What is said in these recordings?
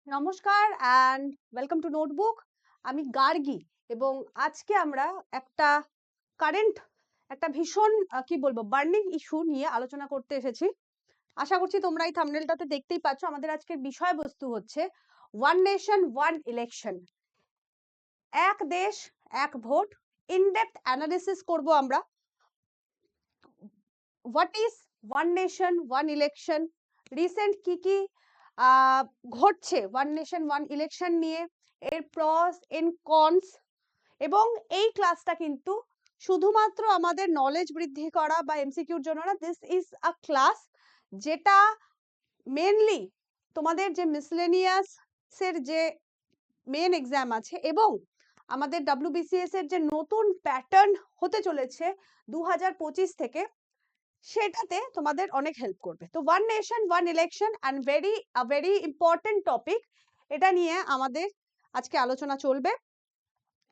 নমস্কার and welcome to notebook. আমি গার্গী এবং আজকে আমরা একটা কারেন্ট একটা ভীষণ কি বলবো বার্নিং ইস্যু নিয়ে আলোচনা করতে এসেছি। আশা করছি তোমরা এই থাম্বনেলটাতে দেখতেই পাচ্ছ। আমাদের আজকের বিষয়বস্তু হচ্ছে ওয়ান নেশন ওয়ান ইলেকশন, এক দেশ এক ভোট। ইন ডেপথ অ্যানালিসিস করব আমরা। What is one nation one election, recent কি কি ঘটছে ওয়ান নেশন ওয়ান ইলেকশন নিয়ে, এর প্রস এন্ড কনস। এবং এই ক্লাসটা কিন্তু শুধুমাত্র আমাদের নলেজ বৃদ্ধি করা বা এমসিকিউর জন্য না, দিস ইজ আ ক্লাস যেটা মেনলি তোমাদের যে মিসলেনিয়াস এর যে মেন এক্সাম আছে এবং আমাদের ডব্লিউবিসিএস এর যে নতুন প্যাটার্ন হতে চলেছে 2025 থেকে, সেটাতে তোমাদের অনেক হেল্প করবে। তো one nation one election and very important topic, এটা নিয়ে আমাদের আজকে আলোচনা চলবে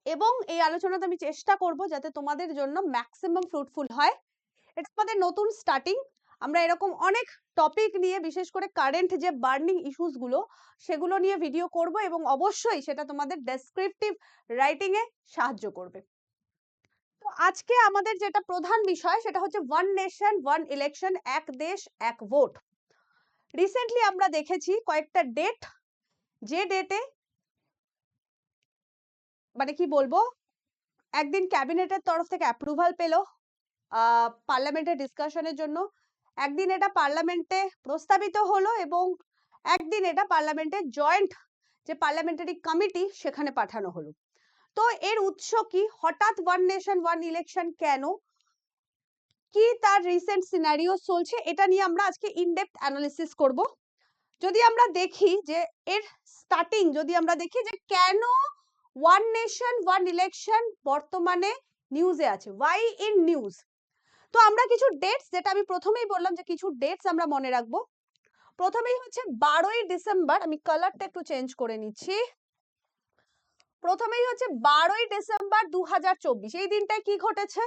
এবং এই আলোচনাতে আমি চেষ্টা করব যাতে তোমাদের জন্য ম্যাক্সিমাম ফ্রুটফুল হয়। এটা আমাদের নতুন স্টার্টিং। আমরা এরকম অনেক টপিক নিয়ে, বিশেষ করে কারেন্ট যে বার্নিং ইস্যুস গুলো, সেগুলো নিয়ে ভিডিও করব এবং অবশ্যই সেটা তোমাদের ডেসক্রিপটিভ রাইটিং এ সাহায্য করবে। তো আজকে আমাদের যেটা প্রধান বিষয় সেটা হচ্ছে ওয়ান নেশন ওয়ান ইলেকশন, এক দেশ এক ভোট। রিসেন্টলি আমরা দেখেছি কয়েকটা ডেট, যে ডেটে মানে কি বলবো, একদিন ক্যাবিনেটের তরফ থেকে অ্যাপ্রুভাল পেল পার্লামেন্টের ডিসকাশনের জন্য, একদিন এটা পার্লামেন্টে প্রস্তাবিত হলো এবং একদিন এটা পার্লামেন্টে জয়েন্ট যে পার্লামেন্টারি কমিটি সেখানে পাঠানো হলো। তো এর উৎস কি? হঠাৎ ওয়ান নেশন ওয়ান ইলেকশন কেন, কি তার রিসেন্ট সিনারিও চলছে, এটা নিয়ে আমরা আজকে ইনডেপথ অ্যানালিসিস করব। যদি আমরা দেখি যে এর স্টার্টিং, যদি আমরা দেখি যে কেন ওয়ান নেশন ওয়ান ইলেকশন বর্তমানে নিউজে আছে, ওয়াই ইন নিউজ। তো আমরা কিছু ডেটস, যেটা আমি প্রথমেই বললাম যে কিছু ডেটস আমরা মনে রাখবো। প্রথমেই হচ্ছে 12ই ডিসেম্বর, আমি কালারটা একটু চেঞ্জ করে নিচ্ছি। প্রথমেই হচ্ছে 12ই ডিসেম্বর 2024, এই দিনটায় কি ঘটেছে?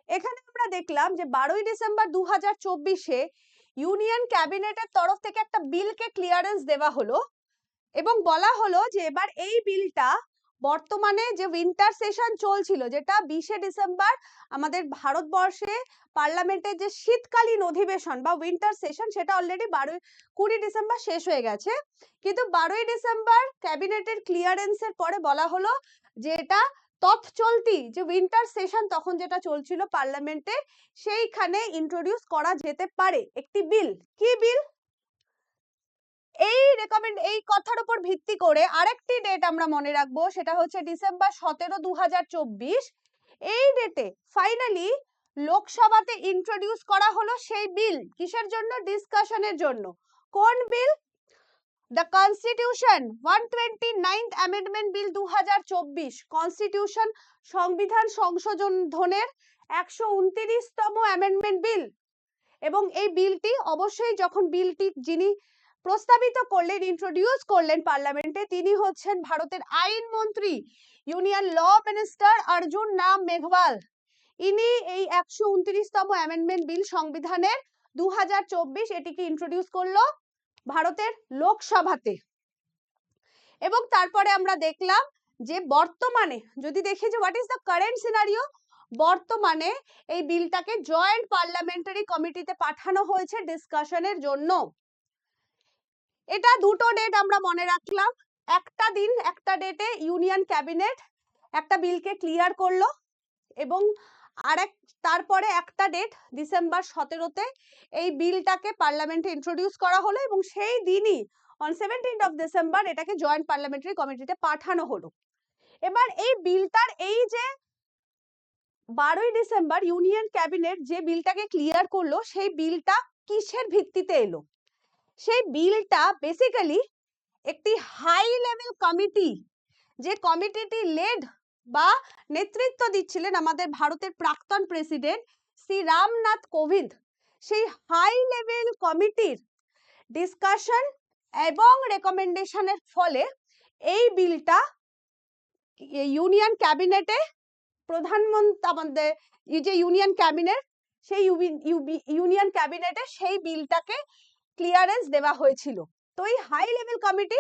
এখানে আমরা দেখলাম যে 12ই ডিসেম্বর 2024-এ ইউনিয়ন ক্যাবিনেটের তরফ থেকে একটা বিলকে ক্লিয়ারেন্স দেওয়া হলো এবং বলা হলো যে এবার এই বিলটা, বর্তমানে যে উইন্টার সেশন চলছিল, যেটা 20শে ডিসেম্বর আমাদের ভারতবর্ষে পার্লামেন্টের যে শীতকালীন অধিবেশন বা উইন্টার সেশন, সেটা অলরেডি 20 ডিসেম্বর শেষ হয়ে গেছে, কিন্তু 12ই ডিসেম্বর ক্যাবিনেটের ক্লিয়ারেন্সের পরে বলা হলো যে এটা তৎচলতি যে উইন্টার সেশন তখন যেটা চলছিল পার্লামেন্টে, সেইখানে ইন্ট্রোডিউস করা যেতে পারে একটি বিল। কি বিল? এই কথার উপর ভিত্তি করে আরেকটি ডেট আমরা মনে রাখবো, সেটা হচ্ছে ডিসেম্বর 17, 2024। এই ডেটে ফাইনালি লোকসভাতে ইন্ট্রোডিউস করা হলো সেই বিল। কিসের জন্য? ডিসকাশনের জন্য। কোন bill? The constitution 129th amendment bill 2024, constitution সংবিধান সংশোধনের 129তম অ্যামেন্ডমেন্ট বিল। এবং এই বিলটি অবশ্যই, যখন বিলটি যিনি প্রস্তাবিত করলেন, ইন্ট্রোডিউস করলেন পার্লামেন্টে, তিনি হচ্ছেন ভারতের আইন মন্ত্রী, union law minister Arjun Ram Meghwal. ইনি এই 129তম অ্যামেন্ডমেন্ট বিল সংবিধানের 2024 এটিকে ইন্ট্রোডিউস করলো ভারতের লোকসভাতে। এবং তারপরে আমরা দেখলাম যে বর্তমানে যদি দেখি যে what is the current scenario, বর্তমানে এই বিলটাকে জয়েন্ট পার্লামেন্টারি কমিটিতে পাঠানো হয়েছে ডিসকাশনের জন্য। এটা দুটো ডেট আমরা মনে রাখলাম। একটা দিন, একটা ডেটে ইউনিয়ন ক্যাবিনেট একটা বিলকে ক্লিয়ার করলো এবং তারপরে একটা ডেট ডিসেম্বর 17-তে এই বিলটাকে পার্লামেন্টে ইন্ট্রোডিউস করা হলো এবং সেই দিনই অন 17th of December এটাকে জয়েন্ট পার্লামেন্টারি কমিটিতে পাঠানো হলো। এবার এই বিলটার এই যে 12ই ডিসেম্বর ইউনিয়ন ক্যাবিনেট যে বিলটাকে ক্লিয়ার করলো, সেই বিলটা কিসের ভিত্তিতে এলো? সেই বিলটা বেসিক্যালি একটি হাই লেভেল কমিটি, যে কমিটিটি লেড বা নেতৃত্ব দিচ্ছিলেন আমাদের ভারতের প্রাক্তন প্রেসিডেন্ট শ্রী রামনাথ কোবিন্দ, সেই হাই লেভেল কমিটির ডিসকাশন এবং রেকমেন্ডেশনের ফলে এই বিলটা ইউনিয়ন ক্যাবিনেটে, প্রধানমন্ত্রী আমাদের যে ইউনিয়ন ক্যাবিনেট, সেই ইউনিয়ন ক্যাবিনেটে সেই বিলটাকে ক্লিয়ারেন্স দেওয়া হয়েছিল। তো এই হাই লেভেল কমিটি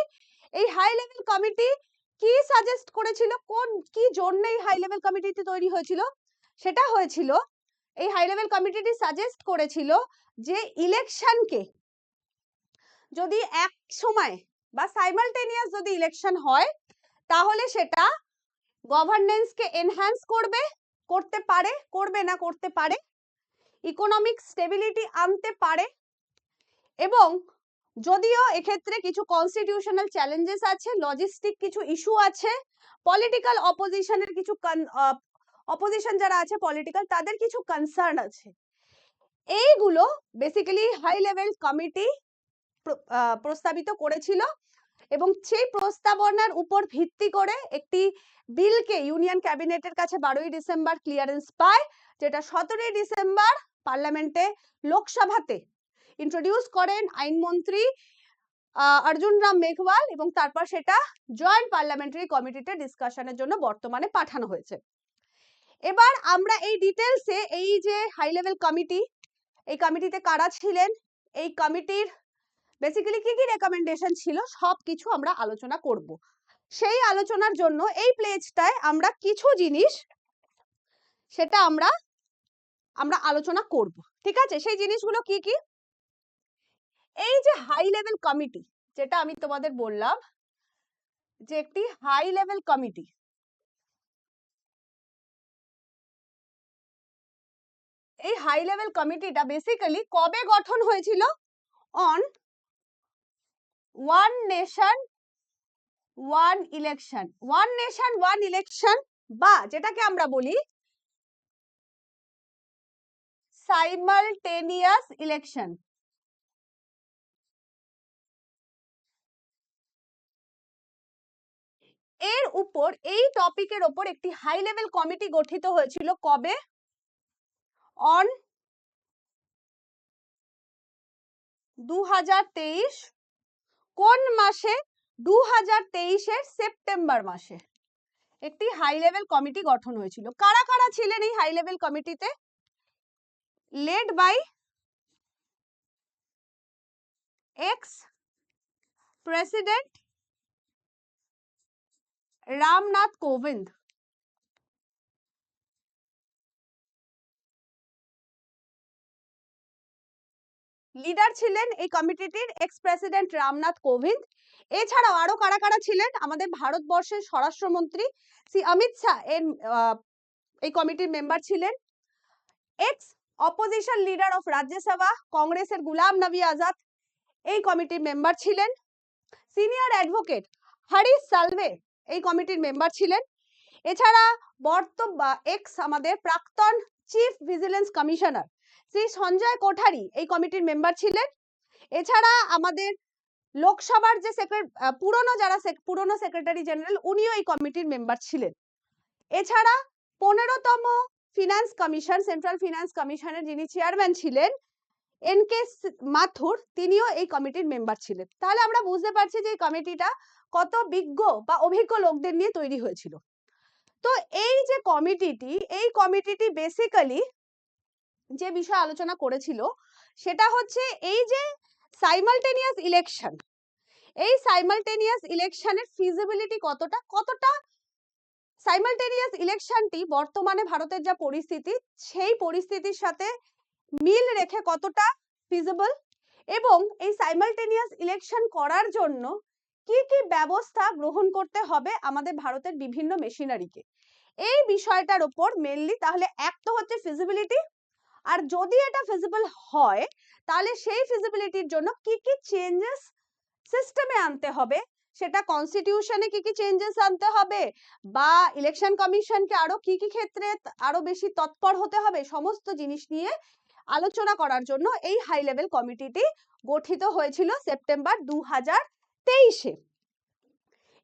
এই হাই লেভেল কমিটি কি সাজেস্ট করেছিল, কোন কি জন্য এই হাই লেভেল কমিটিটি তৈরি হয়েছিল? সেটা হয়েছিল, এই হাই লেভেল কমিটিটি সাজেস্ট করেছিল যে ইলেকশনকে যদি এক সময় বা সাইমালটেনিয়াস যদি ইলেকশন হয় তাহলে সেটা গভর্নেন্সকে এনহ্যান্স করবে, করতে পারে, করবে না করতে পারে, ইকোনমিক স্টেবিলিটি আনতে পারে, এবং যদিও এক্ষেত্রে কিছু কনস্টিটিউশনাল চ্যালেঞ্জেস আছে, লজিস্টিক কিছু ইস্যু আছে, পলিটিক্যাল অপোজিশনের কিছু অপোজিশন যারা আছে পলিটিক্যাল তাদের কিছু কনসার্ন আছে, এইগুলো বেসিক্যালি হাই লেভেল কমিটি প্রস্তাবিত করেছিল এবং সেই প্রস্তাবনার উপর ভিত্তি করে একটি বিলকে ইউনিয়ন ক্যাবিনেটের কাছে 12ই ডিসেম্বর ক্লিয়ারেন্স পায়, যেটা 17ই ডিসেম্বর পার্লামেন্টে লোকসভাতে ইন্ট্রোডিউস করেন আইনমন্ত্রী অর্জুন রাম মেঘওয়াল, এবং তারপর সেটা জয়েন্ট পার্লামেন্টারি কমিটিতে ডিসকাশনের জন্য বর্তমানে পাঠানো হয়েছে। এবার আমরা এই ডিটেলসে এই যে হাই লেভেল কমিটি, এই কমিটিতে কারা ছিলেন, এই কমিটির বেসিক্যালি কি কি রেকমেন্ডেশন ছিল, সবকিছু আমরা আলোচনা করব। সেই আলোচনার জন্য এই প্লেজটায় আমরা কিছু জিনিস সেটা আমরা আলোচনা করব, ঠিক আছে? সেই জিনিসগুলো কি কি? এই যে হাই লেভেল কমিটি, যেটা আমি তোমাদের বললাম যে একটি হাই লেভেল কমিটি, এই হাই লেভেল কমিটিটা বেসিক্যালি কবে গঠন হয়েছিল? On one nation one election, one nation one election, বা যেটাকে আমরা বলি সাইমালটেনিয়াস ইলেকশন। এর উপর, এই টপিকের উপর একটি হাই লেভেল কমিটি গঠিত হয়েছিল কবে? অন 2023, কোন মাসে? 2023-এর সেপ্টেম্বর মাসে একটি হাই লেভেল কমিটি গঠন হয়েছিল। কারা কারা ছিলেন এই হাই লেভেল কমিটিতে? Led by ex president Ramnath Kovind, leader ছিলেন এই কমিটিটির এক্স প্রেসিডেন্ট রামনাথ কোবিন্দ। এছাড়াও আরো কারা কারা ছিলেন? আমাদের ভারতবর্ষের স্বরাষ্ট্রমন্ত্রী শ্রী অমিত শাহ এই কমিটির মেম্বার ছিলেন। X opposition leader of Rajya Sabha কংগ্রেসের গুলাম নবী আজাদ এই কমিটির মেম্বার ছিলেন। সিনিয়র অ্যাডভোকেট হরিশ সালভে এই কমিটির মেম্বার ছিলেন। এছাড়া এক্স আমাদের প্রাক্তন chief vigilance commissioner Shri Sanjay Kothari এই কমিটির মেম্বার ছিলেন। এছাড়া আমাদের লোকসভার যে পুরনো সেক্রেটারি জেনারেল উনিও এই কমিটির মেম্বার ছিলেন। এছাড়া 15তম ফিনান্স কমিশন, সেন্ট্রাল ফিনান্স কমিশনের যিনি চেয়ারম্যান ছিলেন এনকে মাথুর, তিনিও এই কমিটির মেম্বার ছিলেন। তাহলে আমরা বুঝতে পারছি যে এই কমিটিটা কত বিজ্ঞ বা অভিজ্ঞ লোকদের নিয়ে তৈরি হয়েছিল। তো এই যে কমিটিটি, এই কমিটিটি বেসিক্যালি যে বিষয় আলোচনা করেছিল সেটা হচ্ছে এই যে সাইমালটেনিয়াস ইলেকশন, এই সাইমালটেনিয়াস ইলেকশনের ফিজিবিলিটি কতটা সাইমালটেনিয়াস ইলেকশনটি বর্তমানে ভারতের যা পরিস্থিতি সেই পরিস্থিতির সাথে মিল রেখে কতটা ফিজিবল, এবং এই সাইমালটেনিয়াস ইলেকশন করার জন্য কি কি ব্যবস্থা গ্রহণ করতে হবে আমাদের ভারতের বিভিন্ন মেশিনারিকে, এই বিষয়টার উপর মেইনলি। তাহলে এক তো হচ্ছে ফিজিবিলিটি, আর যদি এটা ফিজিবল হয় তাহলে সেই ফিজিবিলিটির জন্য কি কি চেঞ্জেস সিস্টেমে আনতে হবে, সেটা কনস্টিটিউশনে কি কি চেঞ্জেস আনতে হবে, বা ইলেকশন কমিশনকে আরো কি কি ক্ষেত্রে আরো বেশি তৎপর হতে হবে, সমস্ত জিনিস নিয়ে আলোচনা করার জন্য এই হাই লেভেল কমিটিটি গঠিত হয়েছিল সেপ্টেম্বর 2023-এ।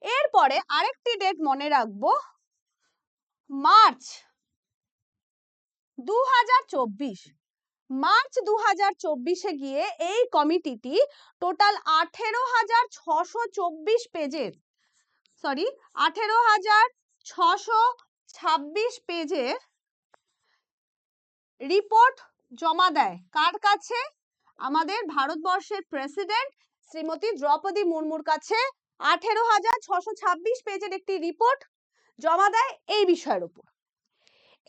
এরপরে আরেকটি ডেট মনে রাখবো, মার্চ 2024, মার্চ 2024-এ গিয়ে এই কমিটিটি টোটাল 18,624 পেজের, 18,626 পেজের রিপোর্ট জমা দেয়। কার কাছে? আমাদের ভারতবর্ষের প্রেসিডেন্ট শ্রীমতী দ্রৌপদী মুর্মুর কাছে 18,626 পেজের একটি রিপোর্ট জমা দেয় এই বিষয়ের উপর।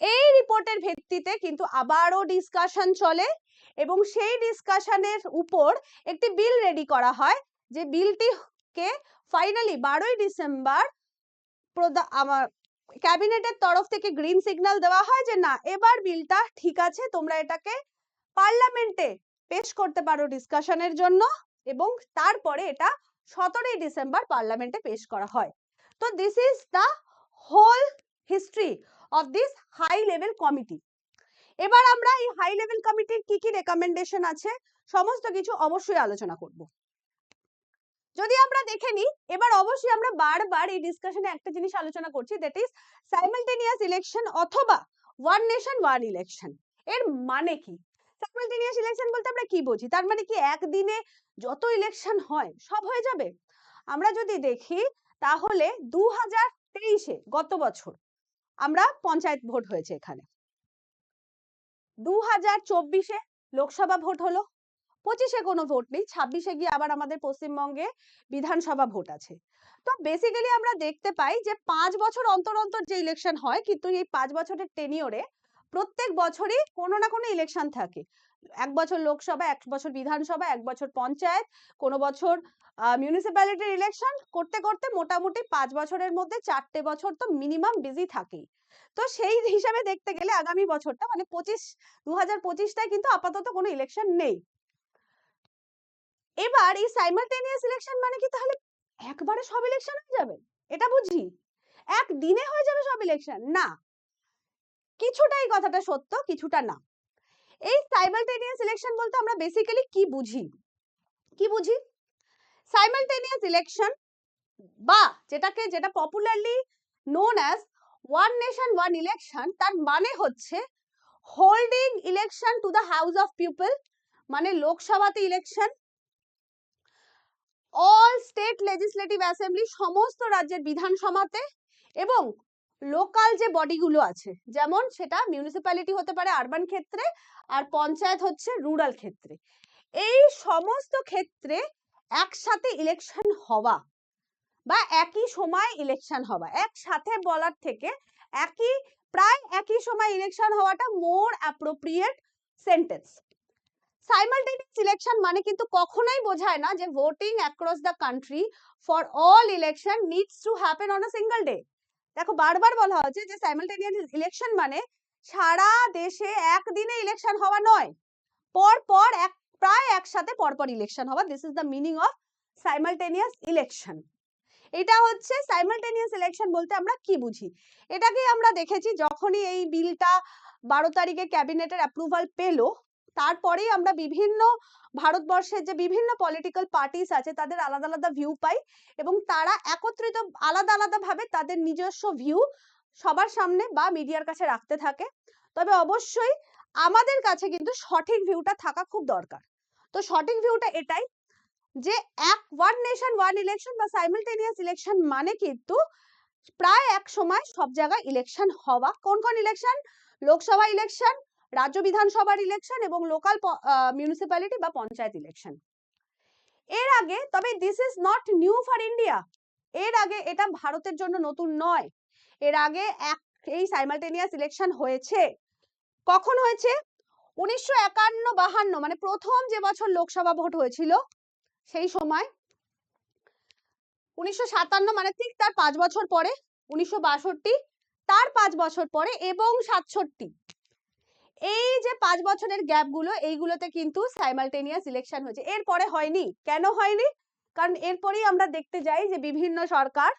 এই রিপোর্টের ভিত্তিতে কিন্তু আবারও ডিসকাশন চলে এবং সেই ডিসকাশনের উপর একটি বিল রেডি করা হয়, যে বিলটিকে ফাইনালি 12ই ডিসেম্বর আমার ক্যাবিনেটের তরফ থেকে গ্রিন সিগন্যাল দেওয়া হয় যে না, এবার বিলটা ঠিক আছে, তোমরা এটাকে পার্লামেন্টে পেশ করতে পারো ডিসকাশনের জন্য, এবং তারপরে এটা 17ই ডিসেম্বর পার্লামেন্টে পেশ করা হয়। তো this is the whole history of this high level committee. এবার আমরা এই হাই লেভেল কমিটির কি কি রেকমেন্ডেশন আছে সমস্ত কিছু অবশ্যই আলোচনা করব। যদি আমরা দেখে নিই, এবার অবশ্যই আমরা বারবার এই ডিসকাশনে একটা জিনিস আলোচনা করছি, দ্যাট ইজ সাইমালটেনিয়াস ইলেকশন অথবা ওয়ান নেশন ওয়ান ইলেকশন। এর মানে কি? সাইমালটেনিয়াস ইলেকশন বলতে আমরা কি বুঝি? তার মানে কি একদিনে যত ইলেকশন হয় সব হয়ে যাবে? আমরা যদি দেখি তাহলে 2023-এ গত বছর আমরা পঞ্চায়েত ভোট হয়েছে, এখানে 2024-এ লোকসভা ভোট হলো, 25-এ কোনো ভোট নেই, 26-এ গিয়ে আবার আমাদের পশ্চিমবঙ্গে বিধানসভা ভোট আছে। তো বেসিক্যালি আমরা দেখতে পাই যে 5 বছর অন্তর অন্তর যে ইলেকশন হয়, কিন্তু এই 5 বছরের টেনিওরে প্রত্যেক বছরই কোনো না কোনো ইলেকশন থাকে। এক বছর লোকসভা, এক বছর বিধানসভা, এক বছর পঞ্চায়েত, কোনো বছর মিউনিসিপ্যালিটির ইলেকশন, করতে করতে মোটামুটি 5 বছরের মধ্যে 4টে বছর তো মিনিমাম বিজি থাকেই। তো সেই হিসাবে দেখতে গেলে আগামী বছরটা মানে 2025টায় কিন্তু আপাতত কোনো ইলেকশন নেই। এবার এই সাইমালটেনিয়াস ইলেকশন মানে কি তাহলে একবারে সব ইলেকশন হয়ে যাবে? এটা বুঝি একদিনে হয়ে যাবে সব ইলেকশন? না, কিছুটাই কথাটা সত্য, কিছুটা না। এই সাইমালটেনিয়াস ইলেকশন বলতে আমরা বেসিক্যালি কি বুঝি? সাইমালটেনিয়াস ইলেকশন বা যেটা popularly known as one nation one election, তার মানে হচ্ছে holding election to the house of people, মানে লোকসভাতে election, all state legislative assembly, সমস্ত রাজ্যের বিধানসভাতে, এবং লোকাল যে বডিগুলো আছে, যেমন সেটা মিউনিসিপ্যালিটি হতে পারে আরবান ক্ষেত্রে, আর পঞ্চায়েত হচ্ছে রুরাল ক্ষেত্রে, এই সমস্ত ক্ষেত্রে একসাথে ইলেকশন হওয়া বা একই সময় ইলেকশন হওয়া, একসাথে বলার থেকে প্রায় একই সময় ইলেকশন হওয়াটা মোর অ্যাপ্রোপ্রিয়েট সেন্টেন্স। সাইমালটেনিয়াস ইলেকশন মানে কিন্তু কখনোই বোঝায় না যে voting across the country for all election needs to happen on a single day. দেখো, বারবার বলা হচ্ছে যে সাইমালটেনিয়াস ইলেকশন মানে সারা দেশে একদিনে ইলেকশন হওয়া নয়, পর প্রায় একসাথে পরপর ইলেকশন হওয়া। This is the meaning of simultaneous election. এটা হচ্ছে সাইমালটেনিয়াস ইলেকশন বলতে আমরা কি বুঝি। এটাকে আমরা দেখেছি যখনই এই বিলটা 12 তারিখে ক্যাবিনেটের অ্যাপ্রুভাল পেলো, তারপরেই আমরা বিভিন্ন ভারতবর্ষের যে বিভিন্ন পলিটিক্যাল পার্টিস আছে তাদের আলাদা আলাদা ভিউ পাই, এবং তারা একত্রিত আলাদা আলাদা ভাবে তাদের নিজস্ব ভিউ সবার সামনে বা মিডিয়ার কাছে রাখতে থাকে। তবে অবশ্যই আমাদের কাছে কিন্তু সঠিক ভিউটা থাকা খুব দরকার। তো সঠিক ভিউটা এটাই যে ওয়ান নেশন ওয়ান ইলেকশন বা সাইমালটেনিয়াস ইলেকশন মানে কিন্তু প্রায় এক সময় সব জায়গায় ইলেকশন হওয়া। কোন কোন ইলেকশন? লোকসভা ইলেকশন, রাজ্য বিধানসভার ইলেকশন এবং লোকাল মিউনিসিপ্যালিটি বা পঞ্চায়েত ইলেকশন। এর আগে, তবে this is not new for India, এর আগে এটা ভারতের জন্য নতুন নয়। এর আগে এই সাইমালটেনিয়াস ইলেকশন হয়েছে। কখন হয়েছে? 1951-52, মানে প্রথম যে বছর লোকসভা ভোট হয়েছিল সেই সময়। 1957 মানে ঠিক তার 5 বছর পরে, 1962 তার 5 বছর পরে, এবং 67, এই যে 5 বছরের গ্যাপ গুলো, এইগুলোতে কিন্তু সাইমালটেনিয়াস ইলেকশন হয়েছে। এরপরে হয়নি। কেন হয়নি? কারণ এরপরেই আমরা দেখতে যাই যে বিভিন্ন সরকার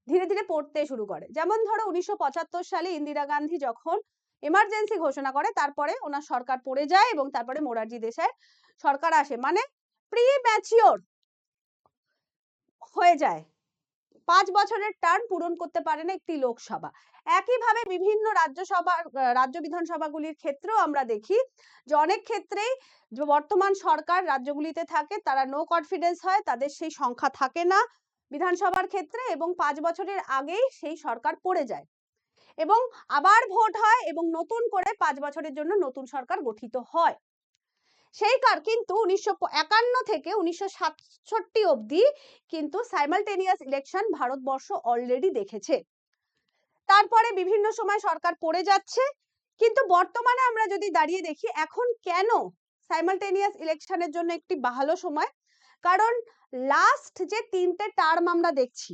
ধীরে ধীরে পড়তে শুরু করে। যেমন ধরো 1975 সালে ইন্দিরা গান্ধী যখন এমার্জেন্সি ঘোষণা করে, তারপরে ওনার সরকার পড়ে যায় এবং তারপরে মোরারজি দেশাইয়ের সরকার আসে, মানে প্রি ম্যাচিওর হয়ে যায়। 5 বছরের টার্ম পূরণ করতে পারে না একটি লোকসভা। একইভাবে বিভিন্ন রাজ্য বিধানসভাগুলির ক্ষেত্রেও আমরা দেখি যে অনেক ক্ষেত্রেই যে বর্তমান সরকার রাজ্যগুলিতে থাকে তারা নো কনফিডেন্স হয়, তাদের সেই সংখ্যা থাকে না বিধানসভার ক্ষেত্রে, এবং 5 বছরের আগেই সেই সরকার পড়ে যায় এবং আবার ভোট হয় এবং নতুন করে 5 বছরের জন্য নতুন সরকার গঠিত হয়। সেই কিন্তু 1951 থেকে 1967 অবধি কিন্তু সাইমালটেনিয়াস ইলেকশন ভারতবর্ষ অলরেডি দেখেছে। তারপরে বিভিন্ন সময় সরকার পড়ে যাচ্ছে, কিন্তু বর্তমানে আমরা যদি দাঁড়িয়ে দেখি এখন কেন সাইমালটেনিয়াস ইলেকশনের জন্য একটি ভালো সময়, কারণ লাস্ট যে 3টে টার্ম আমরা দেখছি,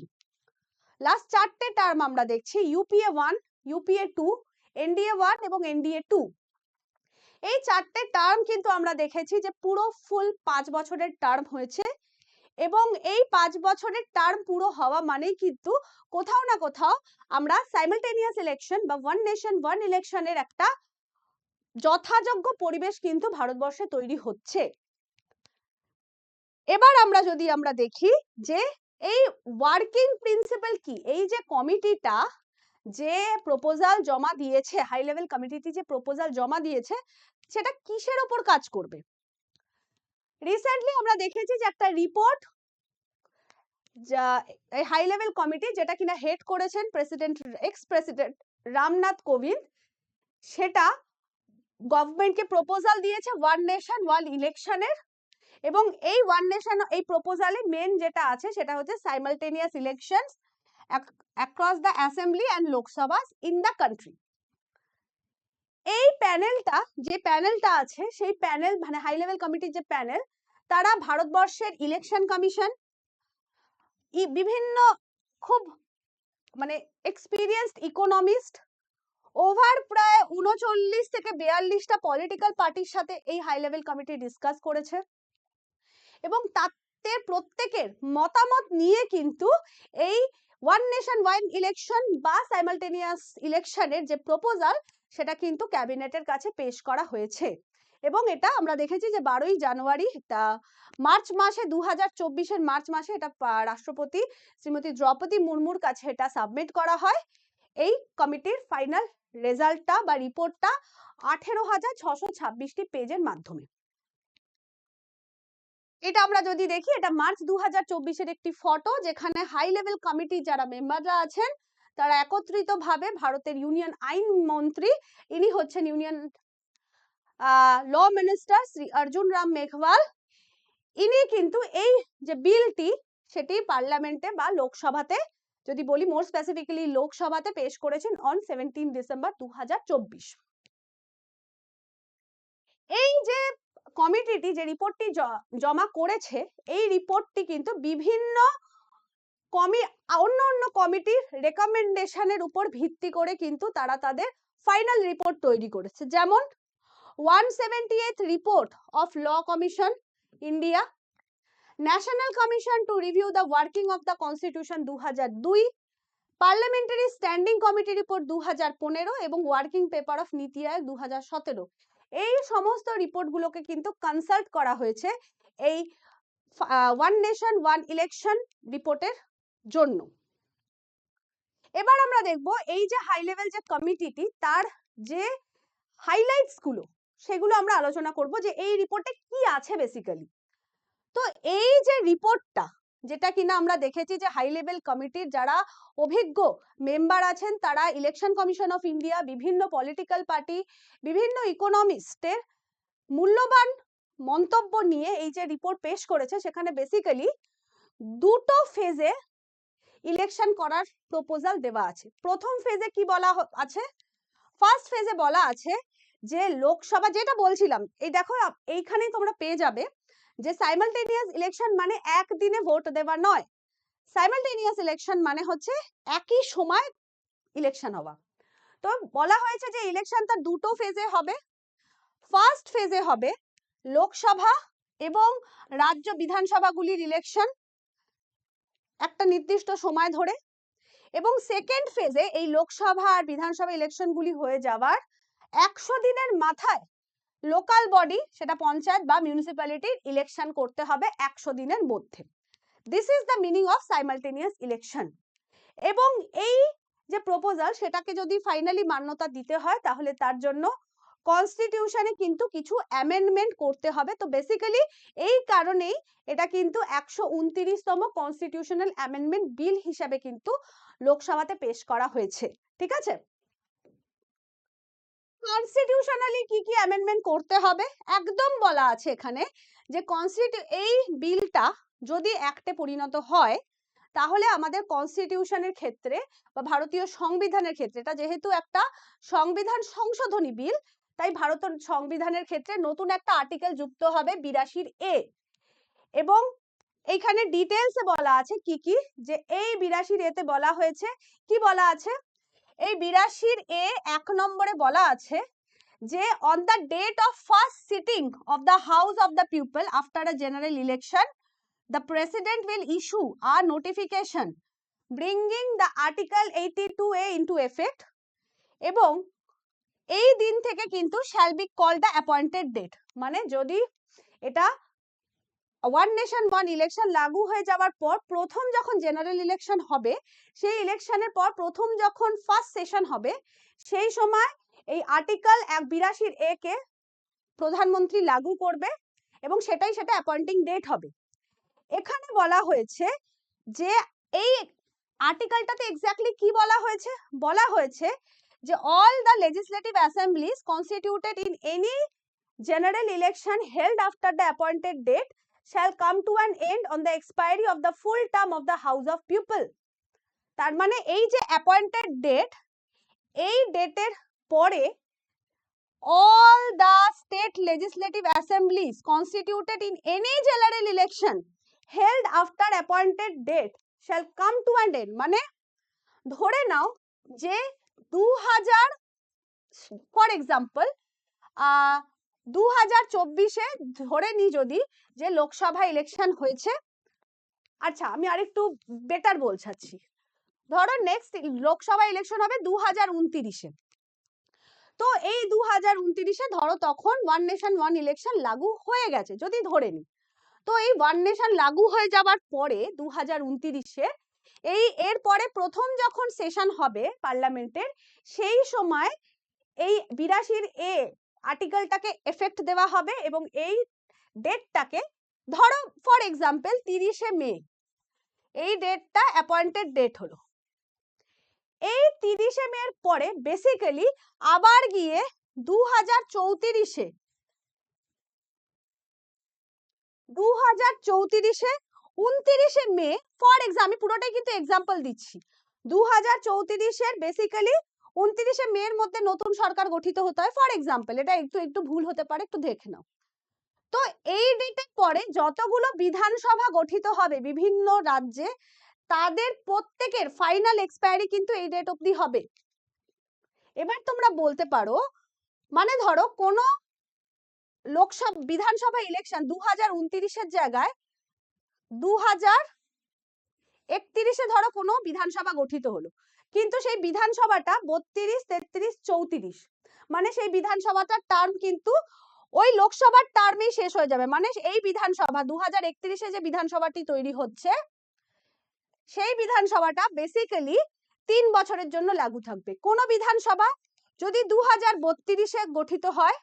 লাস্ট 4টে টার্ম আমরা দেখছি ইউপিএ 1, ইউপিএ 2, এনডিএ 1 এবং এনডিএ 2, এই 4টে টার্ম কিন্তু আমরা দেখেছি যে পুরো ফুল 5 বছরের টার্ম হয়েছে, এবং এই 5 বছরের টার্ম পুরো হওয়া মানেই কিন্তু কোথাও না কোথাও আমরা সাইমালটেনিয়াস ইলেকশন বা ওয়ান নেশন ওয়ান ইলেকশনের একটা যথাযোগ্য পরিবেশ কিন্তু ভারতবর্ষে তৈরি হচ্ছে। এবার আমরা দেখি যে এই ওয়ার্কিং প্রিন্সিপাল কি, এই যে কমিটিটা যে প্রপোজাল জমা দিয়েছে, হাই লেভেল কমিটিটি যে প্রপোজাল জমা দিয়েছে সেটা কিসের উপর কাজ করবে। রিসেন্টলি আমরা দেখেছি যে একটা রিপোর্ট হাই লেভেল কমিটি যেটা কিনা হেড করেছেন এক্স প্রেসিডেন্ট রামনাথ কোবিন্দ, সেটা গভর্নমেন্টকে প্রপোজাল দিয়েছে ওয়ান নেশন ওয়ান ইলেকশনের, এবং এই ওয়ান নেশন এই প্রপোজালে মেন যেটা আছে সেটা হচ্ছে simultaneous elections across the assembly and Lok Sabha in the country. এই প্যানেলটা যে প্যানেলটা আছে সেই প্যানেল মানে হাই লেভেল কমিটির যে প্যানেল, তারা ভারতবর্ষের ইলেকশন কমিশন, বিভিন্ন খুব মানে এক্সপিরিয়েন্সড ইকোনমিস্ট, ওভার প্রায় 39 থেকে 42টা পলিটিক্যাল পার্টির সাথে এই হাই লেভেল কমিটি ডিসকাস করেছে, এবং তাতে প্রত্যেকের মতামত নিয়ে কিন্তু এই ওয়ান নেশন ওয়ান ইলেকশন বা সাইমালটেনিয়াস ইলেকশনের যে প্রপোজাল সেটা কিন্তু ক্যাবিনেটের কাছে পেশ করা হয়েছে। এবং এটা আমরা দেখেছি যে 12ই জানুয়ারি মার্চ মাসে 2024-এর মার্চ মাসে এটা রাষ্ট্রপতি শ্রীমতী দ্রৌপদী মুর্মুর কাছে এটা সাবমিট করা হয়। এই কমিটির ফাইনাল রেজাল্টটা বা রিপোর্টটা 18,626টি পেজের মাধ্যমে। এটা আমরা যদি দেখি এটা মার্চ 2024-এর একটি ফটো, যেখানে হাই লেভেল কমিটি যারা মেম্বাররা আছেন তারা একত্রিত ভাবে ভারতের ইউনিয়ন আইন মন্ত্রী, ইনি হচ্ছেন union law minister Shri Arjun Ram Meghwal, ইনি কিন্তু এই যে বিলটি সেটি পার্লামেন্টে বা লোকসভাতে, যদি বলি মোর স্পেসিফিক্যালি লোকসভাতে পেশ করেছেন অন 17 ডিসেম্বর 2024। এই যে কমিটিটি যে রিপোর্টটি জমা করেছে, এই রিপোর্টটি কিন্তু বিভিন্ন অন্য কমিটির রেকমেন্ডেশনের উপর ভিত্তি করে কিন্তু তারা তাদের ফাইনাল রিপোর্ট তৈরি করেছে। যেমন 178th report of law commission India, national commission to review the working of the constitution 2002, parliamentary standing committee report 2015 এবং ওয়ার্কিং পেপার অফ নীতি আয়োগ 2017, এই সমস্ত রিপোর্টগুলোকে কিন্তু কনসাল্ট করা হয়েছে এই ওয়ান নেশন ওয়ান ইলেকশন রিপোর্টের জন্য। এবার আমরা দেখব এই যে হাই লেভেল যে কমিটিটি তার যে হাইলাইটস গুলো সেগুলো আমরা আলোচনা করব যে এই রিপোর্টে কি আছে বেসিক্যালি। তো এই যে রিপোর্টটা যেটা কিনা আমরা দেখেছি যে হাই লেভেল কমিটির যারা অভিজ্ঞ মেম্বার আছেন তারা ইলেকশন কমিশন অফ ইন্ডিয়া, বিভিন্ন পলিটিক্যাল পার্টি, বিভিন্ন ইকোনমিস্টের মূল্যবান মন্তব্য নিয়ে এই যে রিপোর্ট পেশ করেছে, সেখানে বেসিক্যালি দুটো ফেজে ইলেকশন করার প্রপোজাল দেওয়া আছে। প্রথম ফেজে কি বলা আছে, ফার্স্ট ফেজে বলা আছে যে লোকসভা, যেটা বলছিলাম এই দেখো এইখানেই তোমরা পেয়ে যাবে যে সাইমালটেনিয়াস ইলেকশন মানে একদিনে ভোট দেওয়া নয়, সাইমালটেনিয়াস ইলেকশন মানে হচ্ছে একই সময় ইলেকশন হওয়া। তো বলা হয়েছে যে ইলেকশনটা দুটো ফেজে হবে। ফার্স্ট ফেজে হবে লোকসভা এবং রাজ্য বিধানসভাগুলির ইলেকশন একটা নির্দিষ্ট সময় ধরে, এবং সেকেন্ড ফেজে এই লোকসভা আর বিধানসভা ইলেকশনগুলি হয়ে যাওয়ার 100 দিনের মাথায় লোকাল বডি, সেটা পঞ্চায়েত বা মিউনিসিপ্যালিটির ইলেকশন করতে হবে 100 দিনের মধ্যে। This is the meaning of simultaneous election. এবং এই যে প্রপোজাল সেটাকে যদি ফাইনালি মান্যতা দিতে হয় তাহলে তার জন্য কনস্টিটিউশনে কিন্তু কিছু অ্যামেন্ডমেন্ট করতে হবে। তো বেসিক্যালি এই কারণেই এটা কিন্তু 129তম কনস্টিটিউশনাল অ্যামেন্ডমেন্ট বিল হিসাবে কিন্তু লোকসভাতে পেশ করা হয়েছে। ঠিক আছে, কনস্টিটিউশনালি কি কি অ্যামেন্ডমেন্ট করতে হবে একদম বলা আছে এখানে যে এই বিলটা যদি অ্যাক্টে পরিণত হয় তাহলে আমাদের কনস্টিটিউশনের ক্ষেত্রে বা ভারতীয় সংবিধানের ক্ষেত্রে, এটা যেহেতু একটা সংবিধান সংশোধনী বিল, তাই ভারতের সংবিধানের ক্ষেত্রে নতুন একটা আর্টিকেল যুক্ত হবে 82 A, এবং এইখানে ডিটেলসে বলা আছে কি কি, যে এই 82 A তে বলা হয়েছে কি বলা আছে, এই 82 A 1 নম্বরে বলা আছে যে on the date of first sitting of the House of the People after a general election, the President will issue a notification bringing the Article 82A into effect, এবং এই দিন থেকে কিন্তু shall be called the appointed date, মানে যদি এটা one nation one election লাগু হয়ে যাওয়ার পর প্রথম যখন জেনারেল ইলেকশন হবে, সেই ইলেকশনের পর প্রথম যখন ফার্স্ট সেশন হবে, সেই সময় এই আর্টিকেল 82A কে প্রধানমন্ত্রী লাগু করবে এবং সেটা অ্যাপয়েন্টিং ডেট হবে। এখানে বলা হয়েছে যে এই আর্টিকেলটাতে এক্স্যাক্টলি কি বলা হয়েছে, বলা হয়েছে যে all the legislative Assembly's constituted in any general election held after the appointed date shall come to an end on the expiry of the full term of the House of People. তার মানে এই যে appointed date, এই ডেটের পরে all the state legislative assemblies constituted in any general election held after appointed date shall come to an end, মানে ধরে নাও যে 2000 ফর এক্সাম্পল 2024-এ ধরে নি যদি যে লোকসভা ইলেকশন হয়েছে, আচ্ছা আমি আরেকটু বেটার বলছি, ধরো নেক্সট লোকসভা ইলেকশন হবে 2029-এ, তো এই 2029-এ ধরো তখন ওয়ান নেশন ওয়ান ইলেকশন লাগু হয়ে গেছে যদি ধরে নি, তো এই ওয়ান নেশন লাগু হয়ে যাবার পরে 2029-এ এই এরপরে প্রথম যখন সেশন হবে পার্লামেন্টের, সেই সময় এই 82A আর্টিকেলটাকে এফেক্ট দেওয়া হবে এবং এই ডেটটাকে ধরো ফর এক্সাম্পল 30 মে এই ডেটটা অ্যাপয়েন্টেড ডেট হলো, এই 30 মের পরে বেসিক্যালি আবার গিয়ে 2034-এ 29 মে ফর এক্সাম্পল, আমি পুরোটাই কিন্তু এক্সাম্পল দিচ্ছি, 2034-এর বেসিক্যালি 29 মের মধ্যে নতুন সরকার গঠিত হতে হয় ফর এক্সাম্পল, এটা একটু ভুল হতে পারে, একটু দেখে নাও। তো এই ডেটের পরে যতগুলো বিধানসভা গঠিত হবে বিভিন্ন রাজ্যে, তাদের প্রত্যেকের ফাইনাল এক্সপায়ারি কিন্তু এই ডেট অবধি হবে। এবার তোমরা বলতে পারো, মানে ধরো কোন লোকসভা বিধানসভা ইলেকশন 2029-এর জায়গায় 2031-এ ধরো কোনো বিধানসভা গঠিত হলো, কিন্তু সেই বিধানসভাটা 32, 33, 34, মানে সেই বিধানসভাটার টার্ম কিন্তু ওই লোকসভার টার্মেই শেষ হয়ে যাবে, মানে এই বিধানসভা 2031-এ যে বিধানসভাটি তৈরি হচ্ছে সেই বিধানসভাটা বেসিক্যালি 3 বছরের জন্য লাগু থাকবে। কোন বিধানসভা যদি 2032-এ গঠিত হয়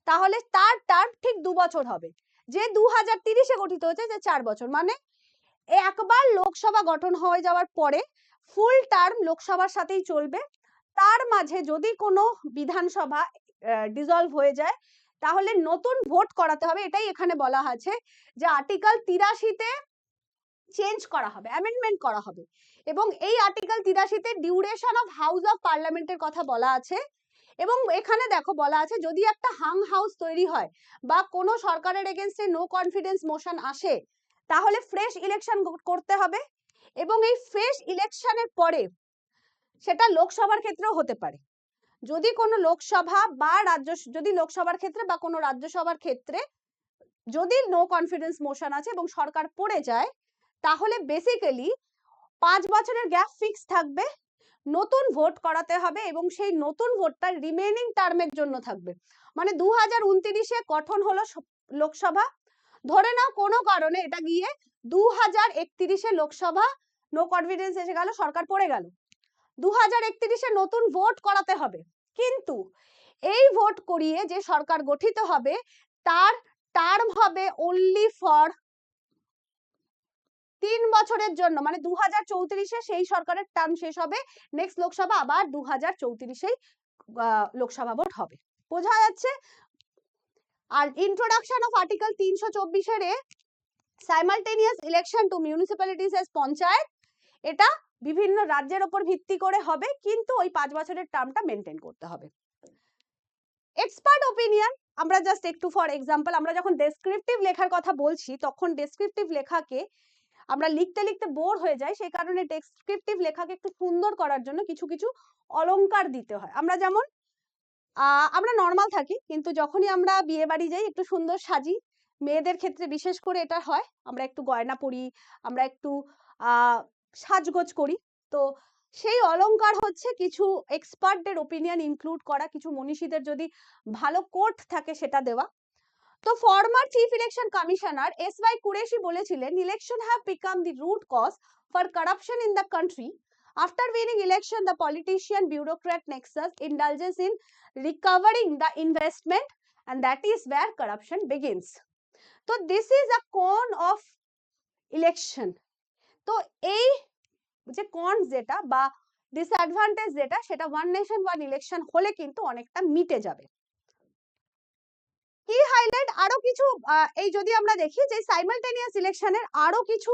তাহলে তার টার্ম ঠিক 2 বছর হবে, যে 2030-এ গঠিত হচ্ছে যে 4 বছর, মানে একবার লোকসভা গঠন হয়ে যাওয়ার পরে ফুল টার্ম লোকসভার সাথেই চলবে, তার মাঝে যদি কোনো বিধানসভা ডিসলভ হয়ে যায় তাহলে নতুন ভোট করাতে হবে, এটাই এখানে বলা আছে যে আর্টিকেল 83-তে চেঞ্জ করা হবে, অ্যামেন্ডমেন্ট করা হবে, এবং এই আর্টিকেল 83-তে ডিউরেশন অফ হাউস অফ পার্লামেন্টের কথা বলা আছে, এবং এখানে দেখো বলা আছে যদি একটা হাং হাউস তৈরি হয় বা কোনো সরকারের এগেইনস্টে নো কনফিডেন্স মোশন আসে তাহলে ফ্রেশ ইলেকশন করতে হবে, এবং এই ফ্রেশ ইলেকশনের পরে সেটা লোকসভার ক্ষেত্রেও হতে পারে, যদি কোনো লোকসভা বা রাজ্য, যদি লোকসভার ক্ষেত্রে বা কোনো রাজ্যসভার ক্ষেত্রে যদি নো কনফিডেন্স মোশন আছে এবং সরকার পড়ে যায় তাহলে বেসিক্যালি 5 বছরের গ্যাপ ফিক্স থাকবে, নতুন ভোট করাতে হবে এবং সেই নতুন ভোটটা রিমেইনিং টার্মের জন্য থাকবে, মানে 2029-এ গঠন হলো লোকসভা, ধরে নাও কোনো কারণে এটা গিয়ে 2031-এ লোকসভা নো কনফিডেন্স এসে গেল, সরকার পড়ে গেল, 2031-এ নতুন ভোট করাতে হবে, কিন্তু এই ভোট করিয়ে যে সরকার গঠিত হবে তার টার্ম হবে অনলি ফর 3 বছরের জন্য, মানে 2034-এ সেই সরকারের টার্ম শেষ হবে, নেক্সট লোকসভা আবার 2034-এই লোকসভা ভোট হবে। বোঝা যাচ্ছে? আর ইন্ট্রোডাকশন অফ আর্টিকেল 324 এর simultaneous election to municipalities as panchayat, এটা বিভিন্ন রাজ্যের উপর ভিত্তি করে হবে, কিন্তু ওই 5 বছরের টার্মটা মেনটেন করতে হবে। এক্সপার্ট ওপিনিয়ন, আমরা জাস্ট একটু ফর এক্সাম্পল, আমরা যখন ডেসক্রিপটিভ লেখার কথা বলছি তখন ডেসক্রিপটিভ লেখাকে আমরা লিখতে লিখতে বোর হয়ে যাই, সেই কারণে ডেসক্রিপটিভ লেখাকে একটু সুন্দর করার জন্য কিছু কিছু অলংকার দিতে হয়। আমরা যেমন আমরা নর্মাল থাকি, কিন্তু যখনই আমরা বিয়ে বাড়ি যাই একটু সুন্দর সাজি, মেয়েদের ক্ষেত্রে বিশেষ করে এটা হয়, আমরা একটু গয়না পরি, আমরা একটু সাজগোজ করি। তো সেই অলংকার হচ্ছে কিছু এক্সপার্টদের ওপিনিয়ন ইনক্লুড করা, কিছু মনীষীদের যদি ভালো কোট থাকে সেটা দেওয়া। তো former chief election commissioner S Y Qureshi বলেছিলেন, election have become the root cause for corruption in the country. After winning election, the politician bureaucrat nexus indulges in recovering the investment, and that is where corruption begins. So this is a con of election. তো এই যে cons যেটা বা disadvantage যেটা, সেটা one nation one election হলে কিন্তু অনেকটা মিটে যাবে। কি হাইলাইট আরো কিছু, এই যদি আমরা দেখি যে সাইমালটেনিয়াস ইলেকশনের আরো কিছু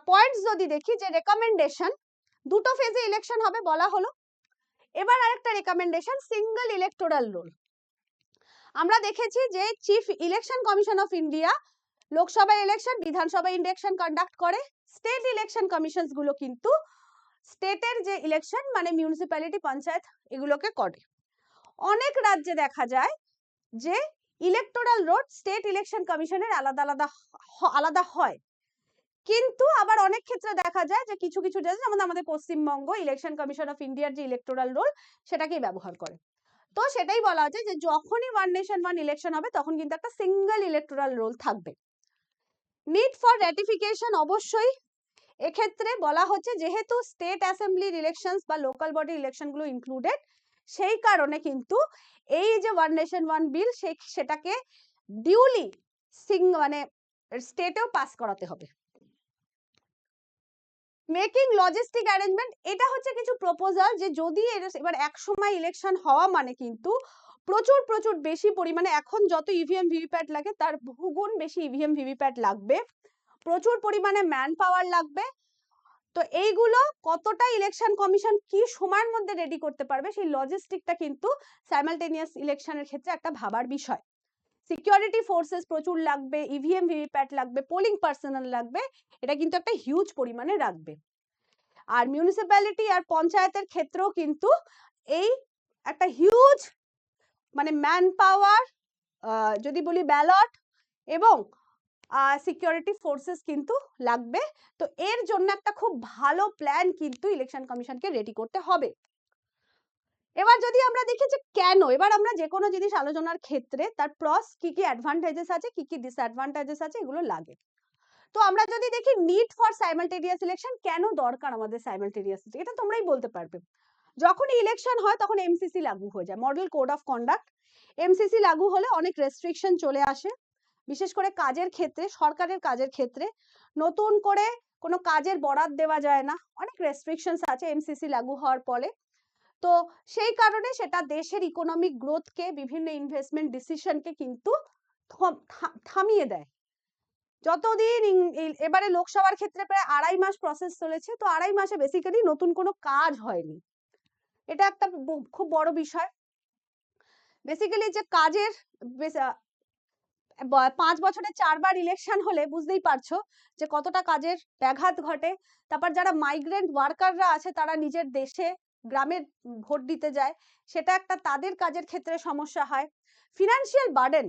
পয়েন্টস যদি দেখি, যে রেকমেন্ডেশন, দুটো ফেজে ইলেকশন হবে বলা হলো। এবার আরেকটা রেকমেন্ডেশন, সিঙ্গেল ইলেকটোরাল রোল। আমরা দেখেছি যে chief election commission of India Lok Sabha election, বিধানসভা ইলেকশন কন্ডাক্ট করে, স্টেট ইলেকশন কমিশনস গুলো কিন্তু স্টেটের যে ইলেকশন মানে মিউনিসিপ্যালিটি, পঞ্চায়েত এগুলোকে করে। অনেক রাজ্যে দেখা যায় যে ইলেকটোরাল রোল স্টেট ইলেকশন কমিশনের আলাদা আলাদা আলাদা হয়, কিন্তু আবার অনেক ক্ষেত্রে দেখা যায় যে কিছু কিছু রাজ্যে, যেমন আমাদের পশ্চিমবঙ্গ, ইলেকশন কমিশন অফ ইন্ডিয়ার যে ইলেকটোরাল রোল সেটাকেই ব্যবহার করে। তো সেটাই বলা হচ্ছে যে যখনই ওয়ান নেশন ওয়ান ইলেকশন হবে তখন কিন্তু একটা সিঙ্গেল ইলেকটোরাল রোল থাকবে। নিড ফর র্যাটিফিকেশন, অবশ্যই এক্ষেত্রে বলা হচ্ছে যেহেতু স্টেট অ্যাসেম্বলির ইলেকশনস বা লোকাল বডি ইলেকশন গুলো ইনক্লুডেড, সেই কারণে কিন্তু এই যে ওয়ান নেশন ওয়ান বিল সেটাকে ডিউলি মানে স্টেটেও পাস করাতে হবে। মেকিং লজিস্টিক অ্যারেঞ্জমেন্ট, এটা হচ্ছে কিছু প্রপোজাল যে যদি এবার এক সময় ইলেকশন হওয়া মানে কিন্তু প্রচুর প্রচুর বেশি পরিমাণে, এখন যত ইভিএম ভিভিপ্যাট লাগে তার বহুগুণ বেশি ইভিএম ভিভিপ্যাট লাগবে, প্রচুর পরিমাণে ম্যান পাওয়ার লাগবে। তো এইগুলো কতটা ইলেকশন কমিশন কি সময়ের মধ্যে রেডি করতে পারবে, সেই লজিস্টিকটা কিন্তু সাইমালটেনিয়াস ইলেকশনের ক্ষেত্রে একটা ভাবার বিষয়। সিকিউরিটি ফোর্সেস প্রচুর লাগবে, ইভিএম ভিভিপ্যাট লাগবে, পোলিং পার্সোনাল লাগবে, এটা কিন্তু একটা হিউজ পরিমাণে রাখবে। আর মিউনিসিপ্যালিটি আর পঞ্চায়েতের ক্ষেত্রেও কিন্তু এই একটা হিউজ মানে ম্যান পাওয়ার, যদি বলি ব্যালট এবং সিকিউরিটি ফোর্সেস কিন্তু লাগবে। তো এর জন্য একটা খুব ভালো প্ল্যান কিন্তু ইলেকশন কমিশনকে রেডি করতে হবে। এবার যদি আমরা দেখি যে কেন, এবার আমরা যে কোনো জিনিস আলোচনার ক্ষেত্রে তার প্রস কি কি অ্যাডভান্টেজেস আছে, কি কি ডিসঅ্যাডভান্টেজেস আছে, এগুলো লাগে। তো আমরা যদি দেখি নিড ফর সাইমালটেনিয়াস ইলেকশন, কেন দরকার আমাদের সাইমালটেনিয়াস, এটা তোমরাই বলতে পারবে। যখনই ইলেকশন হয় তখন এমসিসি লাগু হয়ে যায়, model code of conduct. MCC লাগু হলে অনেক রেস্ট্রিকশন চলে আসে, বিশেষ করে কাজের ক্ষেত্রে, সরকারের কাজের ক্ষেত্রে নতুন করে কোনো কাজের বরাদ দেওয়া যায় না, অনেক রেস্ট্রিকশনস আছে এমসিসি লাগু হওয়ার ফলে। তো সেই কারণে সেটা দেশের ইকোনমিক গ্রোথকে, বিভিন্ন ইনভেস্টমেন্ট ডিসিশনকে কিন্তু থামিয়ে দেয়। যতদিন এবারে লোকসভার ক্ষেত্রে প্রায় 2.5 মাস প্রসেস চলেছে, তো 2.5 মাসে বেসিক্যালি নতুন কোনো কাজ হয়নি, এটা একটা খুব বড় বিষয়। বেসিক্যালি যে কাজের 5 বছরে 4 বার ইলেকশন হলে বুঝতেই পারছো যে কতটা কাজের ব্যাঘাত ঘটে। তারপর যারা মাইগ্রেন্ট ওয়ার্কাররা আছে তারা নিজের দেশে গ্রামে ভোট দিতে যায়, সেটা একটা তাদের কাজের ক্ষেত্রে সমস্যা হয়। ফিনান্সিয়াল বার্ডেন,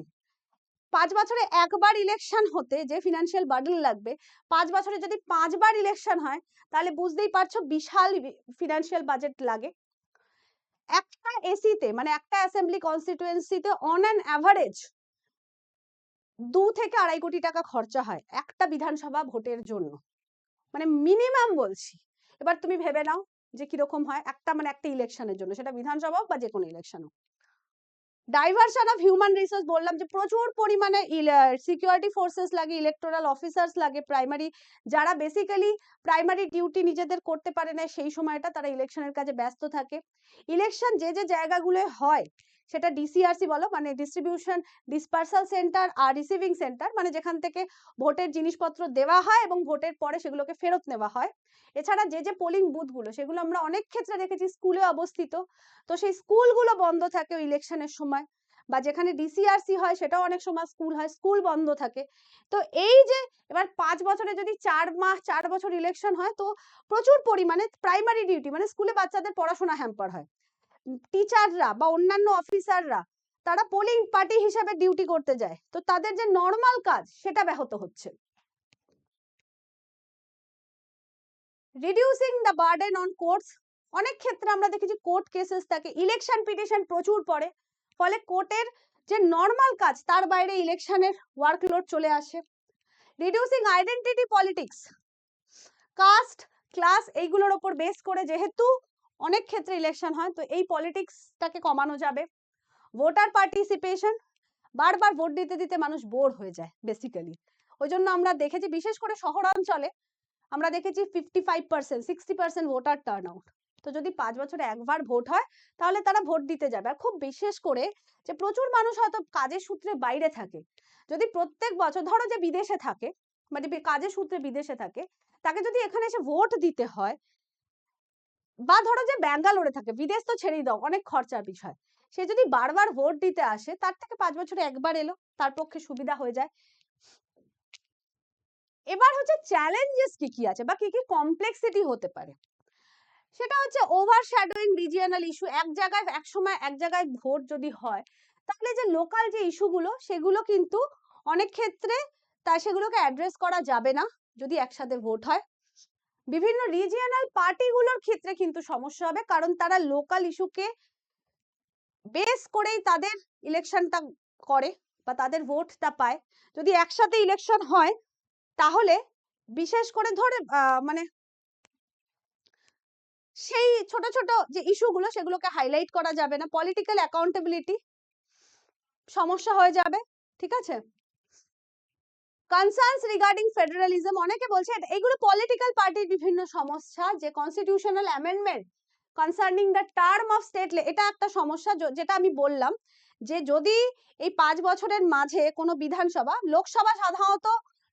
5 বছরে একবার ইলেকশন হতে যে ফিনান্সিয়াল বার্ডেন লাগবে, 5 বছরে যদি 5 বার ইলেকশন হয় তাহলে বুঝতেই পারছো বিশাল ফিনান্সিয়াল বাজেট লাগে। একটা এসিতে মানে একটা অ্যাসেম্বলি কনস্টিটুয়েন্সিতে অন অ্যান অ্যাভারেজ 2 থেকে 2.5 কোটি টাকা খরচা হয় একটা বিধানসভা ভোটের জন্য, মানে মিনিমাম বলছি। এবার তুমি ভেবে নাও যে কিরকম হয় একটা মানে একটা ইলেকশনের জন্য, সেটা বিধানসভা হোক বা যে কোনো ইলেকশন হোক। ডাইভারশন অফ হিউম্যান রিসোর্স বললাম যে প্রচুর পরিমাণে সিকিউরিটি ফোর্সেস লাগে, ইলেকটোরাল অফিসার্স লাগে, প্রাইমারি যারা বেসিক্যালি প্রাইমারি ডিউটি নিজেদের করতে পারে না সেই সময়টা তারা ইলেকশনের কাজে ব্যস্ত থাকে। ইলেকশন যে যে জায়গাগুলো হয় সেটা ডিসিআরসি বলো, মানে ডিস্ট্রিবিউশন ডিসপার্সাল সেন্টার, আর রিসিভিং সেন্টার মানে যেখান থেকে ভোটের জিনিসপত্র দেওয়া হয় এবং ভোটের পরে সেগুলোকে ফেরত নেওয়া হয়। এছাড়া যে যে পোলিং বুথগুলো সেগুলো আমরা অনেক ক্ষেত্রে দেখেছি স্কুলে অবস্থিত, তো সেই স্কুলগুলো বন্ধ থাকে ওই ইলেকশনের সময়, বা যেখানে ডিসিআরসি হয় সেটাও অনেক সময় স্কুল হয়, স্কুল বন্ধ থাকে। তো এই যে এবার 5 বছরে যদি 4 বছর ইলেকশন হয়, তো প্রচুর পরিমাণে প্রাইমারি ডিউটি মানে স্কুলে বাচ্চাদের পড়াশোনা হ্যাম্পার হয়। টিচাররা বা অন্যান্য অফিসাররা তারা পোলিং পার্টি হিসেবে ডিউটি করতে যায়, তো তাদের যে নর্মাল কাজ সেটা ব্যাহত হচ্ছে। Reducing the burden on courts, অনেক ক্ষেত্রে আমরা দেখেছি কোর্ট কেসেস থাকে, ইলেকশন পিটিশন প্রচুর পড়ে, ফলে কোর্টের যে নর্মাল কাজ তার বাইরে ইলেকশনের ওয়ার্কলোড চলে আসে। Reducing identity politics, caste class এইগুলোর উপর বেস করে যেহেতু অনেক ক্ষেত্রে ইলেকশন হয়, তো এই পলিটিক্সটাকে কমানো যাবে। ভোটার পার্টিসিপেশন, বারবার ভোট দিতে দিতে মানুষ বোর হয়ে যায় বেসিক্যালি, ওই জন্য আমরা দেখেছি বিশেষ করে শহরাঞ্চলে আমরা দেখেছি 55% 60% ভোটার টার্ন আউট। তো যদি 5 বছরে একবার ভোট হয় তাহলে তারা ভোট দিতে যাবে। আর খুব বিশেষ করে যে প্রচুর মানুষ হয়তো কাজের সূত্রে বাইরে থাকে, যদি প্রত্যেক বছর ধরো যে বিদেশে থাকে, মানে কাজের সূত্রে বিদেশে থাকে, তাকে যদি এখানে এসে ভোট দিতে হয়, বা ধরো যে ব্যাঙ্গালোরে থাকে, বিদেশ তো ছেড়েই দাও অনেক খরচার বিষয়, সে যদি বারবার ভোট দিতে আসে তার থেকে 5 বছরে একবার এলো তার পক্ষে সুবিধা হয়ে যায়। এবার হচ্ছে চ্যালেঞ্জেস কি কি আছে বা কি কি কমপ্লেক্সিটি হতে পারে, সেটা হচ্ছে ওভারশ্যাডোয়িং রিজিয়নাল ইস্যু। এক জায়গায় এক সময় এক জায়গায় ভোট যদি হয়, তাহলে যে লোকাল যে ইস্যুগুলো সেগুলো কিন্তু অনেক ক্ষেত্রে তা সেগুলোকে অ্যাড্রেস করা যাবে না যদি একসাথে ভোট হয়। বিভিন্ন রিজিয়নাল পার্টিগুলোর ক্ষেত্রে কিন্তু সমস্যা হবে, কারণ তারা লোকাল ইস্যুকে বেস করেই তাদের ইলেকশনটা করে বা তাদের ভোটটা পায়। যদি একসাথে ইলেকশন হয় তাহলে বিশেষ করে ধরে মানে সেই ছোট ছোট যে ইস্যুগুলো সেগুলোকে হাইলাইট করা যাবে না, পলিটিক্যাল অ্যাকাউন্টেবিলিটি সমস্যা হয়ে যাবে, ঠিক আছে। কনসার্নস রিগার্ডিং ফেডারালিজম, অনেকে বলছে এগুলো পলিটিক্যাল পার্টির বিভিন্ন সমস্যা, যে constitutional amendment concerning the term of state, এটা একটা সমস্যা যেটা আমি বললাম যে যদি এই 5 বছরের মাঝে কোনো বিধানসভা, লোকসভা সাধারণত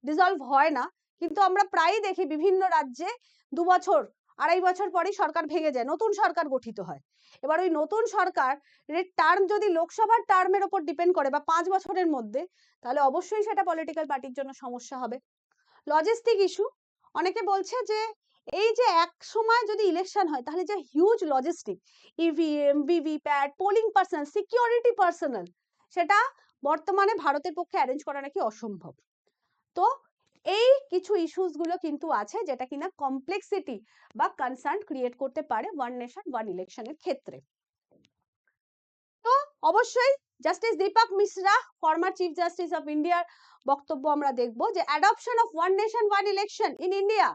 ডিসলভ হয় না, কিন্তু আমরা প্রায়ই দেখি বিভিন্ন রাজ্যে 2 বছর 2.5 বছর পরেই সরকার ভেঙে যায়, নতুন সরকার গঠিত হয়। এবার ওই নতুন সরকার টার্ম যদি লোকসভার টার্মের উপর ডিপেন্ড করে বা 5 বছরের মধ্যে, তাহলে অবশ্যই সেটা পলিটিক্যাল পার্টির জন্য সমস্যা হবে। লজিস্টিক ইস্যু, অনেকে বলছে যে এই যে এক সময় যদি ইলেকশন হয় তাহলে যে huge logistic, EVM VVPAT polling person security personal, সেটা বর্তমানে ভারতের পক্ষে অ্যারেঞ্জ করা নাকি অসম্ভব। তো এই কিছু ইস্যুস গুলো কিন্তু আছে যেটা কিনা কমপ্লেক্সিটি বা কনসার্ন ক্রিয়েট করতে পারে ওয়ান নেশন ওয়ান ইলেকশনের ক্ষেত্রে। তো অবশ্যই justice Deepak Mishra, former chief justice of ইন্ডিয়ার বক্তব্য আমরা দেখব যে adoption of one nation one election in India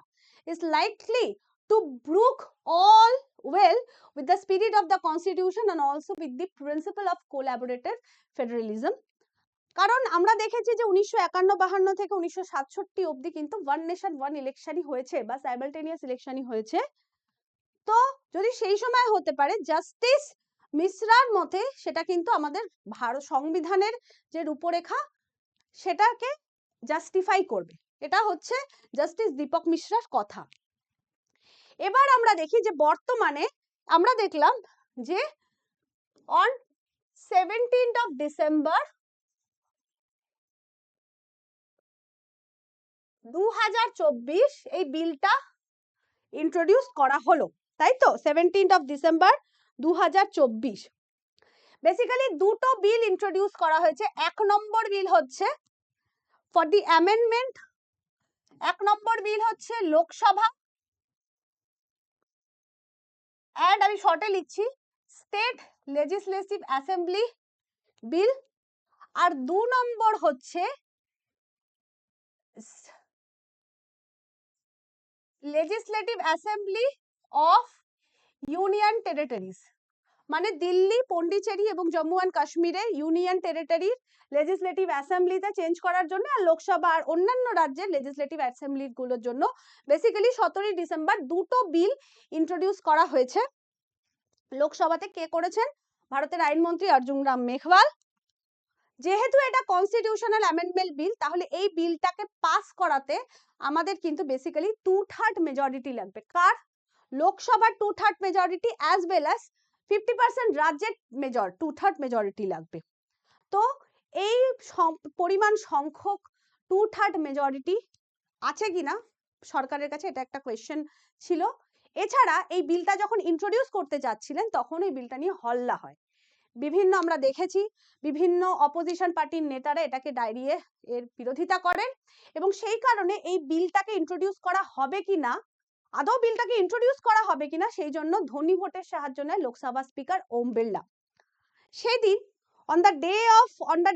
is likely to brook all well with the spirit of the constitution and also with the principle of collaborative federalism। কারণ আমরা দেখেছি যে 1951-52 থেকে 1967 অবধি কিন্তু ওয়ান নেশন ওয়ান ইলেকশনই হয়েছে বা simultaneous ইলেকশনই হয়েছে। তো যদি সেই সময় হতে পারে, জাস্টিস মিশ্রার মতে সেটা কিন্তু আমাদের ভারত সংবিধানের যে রূপরেখা সেটাকে জাস্টিফাই করবে, এটা হচ্ছে জাস্টিস দীপক মিশ্রার কথা। এবার আমরা দেখি যে বর্তমানে আমরা দেখলাম যে অন 17th of December 2024 এই বিলটা ইন্ট্রোডিউস করা হলো, তাই তো 17th of December 2024। বেসিক্যালি দুটো বিল ইন্ট্রোডিউস করা হয়েছে। এক নম্বর বিল হচ্ছে ফর দি অ্যামেন্ডমেন্ট, এক নম্বর বিল হচ্ছে লোকসভা, এন্ড আমি শর্টে লিখছি স্টেট লেজিসলেটিভ অ্যাসেম্বলি বিল, আর 2 নম্বর হচ্ছে legislative assembly of union territories মানে দিল্লি, পন্ডিচেরি এবং জম্মু অ্যান্ড কাশ্মীরে ইউনিয়ন টেরিটরির লেজিসলেটিভ অ্যাসেম্বলিতে চেঞ্জ করার জন্য, আর লোকসভা আর অন্যান্য রাজ্যের লেজিসলেটিভ অ্যাসেম্বলি গুলোর জন্য বেসিক্যালি 17ই ডিসেম্বর দুটো বিল ইন্ট্রোডিউস করা হয়েছে। লোকসভাতে কে করেছেন? ভারতের আইনমন্ত্রী অর্জুন রাম মেঘওয়াল। যেহেতু এটা কনস্টিটিউশনাল অ্যামেন্ডমেন্ট বিল, তাহলে এই বিলটাকে পাস করাতে আমাদের কিন্তু বেসিক্যালি 2/3 মেজরিটি লাগবে। কার? লোকসভার 2/3 মেজরিটি অ্যাজ ওয়েল অ্যাজ 50% রাজ্যের 2/3 মেজরিটি লাগবে। তো এই পরিমাণ সংখ্যক 2/3 মেজরিটি আছে কিনা সরকারের কাছে, এটা একটা কোয়েশ্চেন ছিল। এছাড়া এই বিলটা যখন ইন্ট্রোডিউস করতে যাচ্ছিলেন তখন এই বিলটা নিয়ে হল্লা হয়। বিভিন্ন আমরা দেখেছি বিভিন্ন অপোজিশন পার্টির নেতারা এটাকে দাঁড়িয়ে এর বিরোধিতা করেন, এবং সেই কারণে এই বিলটাকে ইন্ট্রোডিউস করা হবে কিনা, আদৌ বিলটাকে ইন্ট্রোডিউস করা হবে কিনা, সেই জন্য ধ্বনি ভোটের সাহায্য নেয় লোকসভা স্পিকার ওম বিড়লা। সেদিন on the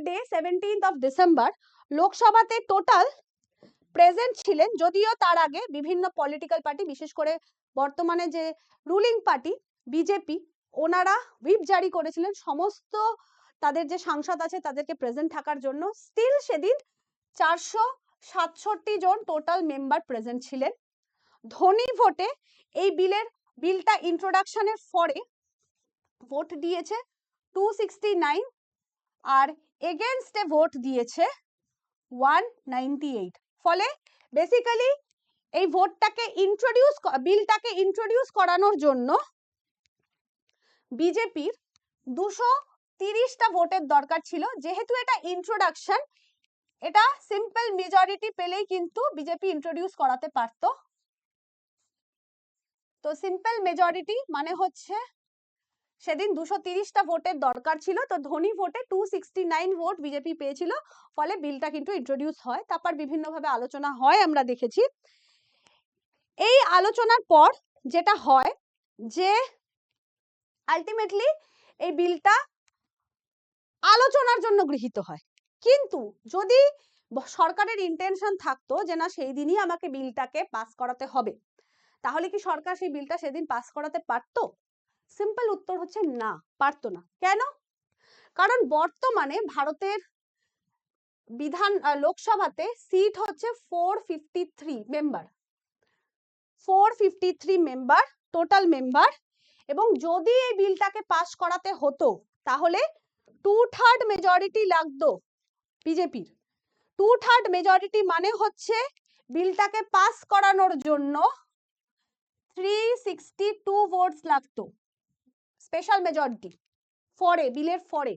day 17th of December লোকসভাতে টোটাল প্রেজেন্ট ছিলেন, যদিও তার আগে বিভিন্ন পলিটিক্যাল পার্টি, বিশেষ করে বর্তমানে যে রুলিং পার্টি বিজেপি, ওনারা হুইপ জারি করেছিলেন সমস্ত তাদের যে সাংসদ আছে তাদেরকে প্রেজেন্ট থাকার জন্য। স্টিল সেদিন 467 জন টোটাল মেম্বার প্রেজেন্ট ছিলেন। ধ্বনি ভোটে এই বিলটা ইন্ট্রোডাকশনের পরে ভোট দিয়েছে 269, আর এগেনস্টে ভোট দিয়েছে 198। ফলে বেসিক্যালি এই বিলটাকে ইন্ট্রোডিউস করানোর জন্য বিজেপির 230টা ভোটের দরকার ছিল। যেহেতু এটা ইন্ট্রোডাকশন, এটা সিম্পল মেজরিটি পেলেই কিন্তু বিজেপি ইন্ট্রোডিউস করাতে পারত। তো সিম্পল মেজরিটি মানে হচ্ছে সেদিন 230টা ভোটের দরকার ছিল, তো ধ্বনি ভোটে 269 ভোট বিজেপি পেয়েছিল। ফলে বিলটা কিন্তু ইন্ট্রোডিউস হয়, তারপর বিভিন্নভাবে আলোচনা হয় আমরা দেখেছি। এই আলোচনার পর যেটা হয় যে আলটিমেটলি এই বিলটা আলোচনার জন্য গৃহীত হয়। কিন্তু যদি সরকারের ইন্টেনশন থাকতো যে না সেই দিনই আমাকে বিলটাকে পাস করাতে হবে, তাহলে কি সরকার সেই বিলটা সেদিন পাস করাতে পারতো? সিম্পল উত্তর হচ্ছে না, পারতো না। কেন? কারণ বর্তমানে ভারতের লোকসভাতে সিট হচ্ছে 453 মেম্বার, 453 মেম্বার টোটাল মেম্বার, এবং যদি এই বিলটাকে পাস করাতে হতো তাহলে 2/3 মেজরিটি লাগতো বিজেপির। 2/3 মেজরিটি মানে হচ্ছে বিলটাকে পাস করানোর জন্য 362 ভোটস লাগতো, স্পেশাল মেজরিটি বিলের ফরে।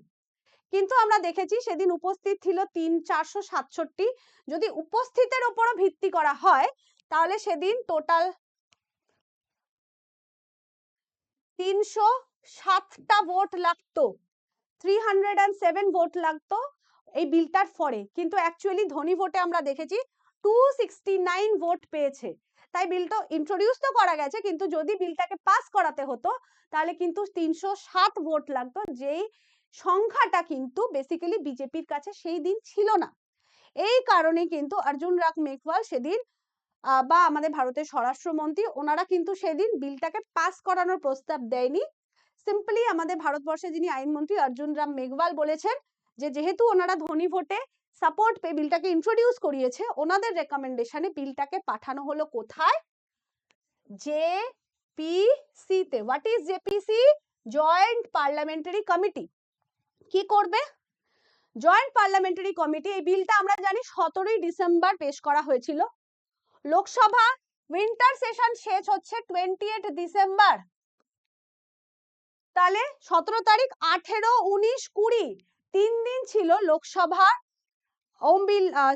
কিন্তু আমরা দেখেছি সেদিন উপস্থিত ছিল 467। যদি উপস্থিতের উপরও ভিত্তি করা হয় তাহলে সেদিন টোটাল 307টা ভোট লাগতো, 307 ভোট লাগতো এই বিলটার ফরে। কিন্তু অ্যাকচুয়ালি ধ্বনি ভোটে আমরা দেখেছি 269 ভোট পেয়েছে। তাই বিলটা ইন্ট্রোডিউস তো করা গেছে, কিন্তু যদি বিলটাকে পাস করাতে হতো তাহলে কিন্তু 307 ভোট লাগতো, যেই সংখ্যাটা কিন্তু বেসিক্যালি বিজেপির কাছে সেই দিন ছিল না। এই কারণে কিন্তু অর্জুন রাম মেঘওয়াল সেদিন বা আমাদের ভারতের স্বরাষ্ট্রমন্ত্রী, ওনারা কিন্তু সেদিন বিলটাকে পাস করানোর প্রস্তাব দেয়নি। সিম্পলি আমাদের ভারতবর্ষে যিনি আইনমন্ত্রী অর্জুন রাম মেঘওয়াল বলেছেন যে যেহেতু ওনারা ধ্বনি ভোটে সাপোর্ট পেয়ে বিলটাকে ইন্ট্রোডিউস করিয়েছে, ওনাদের রেকমেন্ডেশনে বিলটাকে পাঠানো হলো কোথায়? জেপিসি তে। What is জেপিসি? Joint parliamentary committee. কি করবে জয়েন্ট পার্লামেন্টারি কমিটি? এই বিলটা আমরা জানি 17ই ডিসেম্বর পেশ করা হয়েছিল। লোকসভা উইন্টার সেশন শেষ হচ্ছে 28 ডিসেম্বর। তাহলে 17 তারিখ, 18, 19, 20 3 দিন ছিল লোকসভা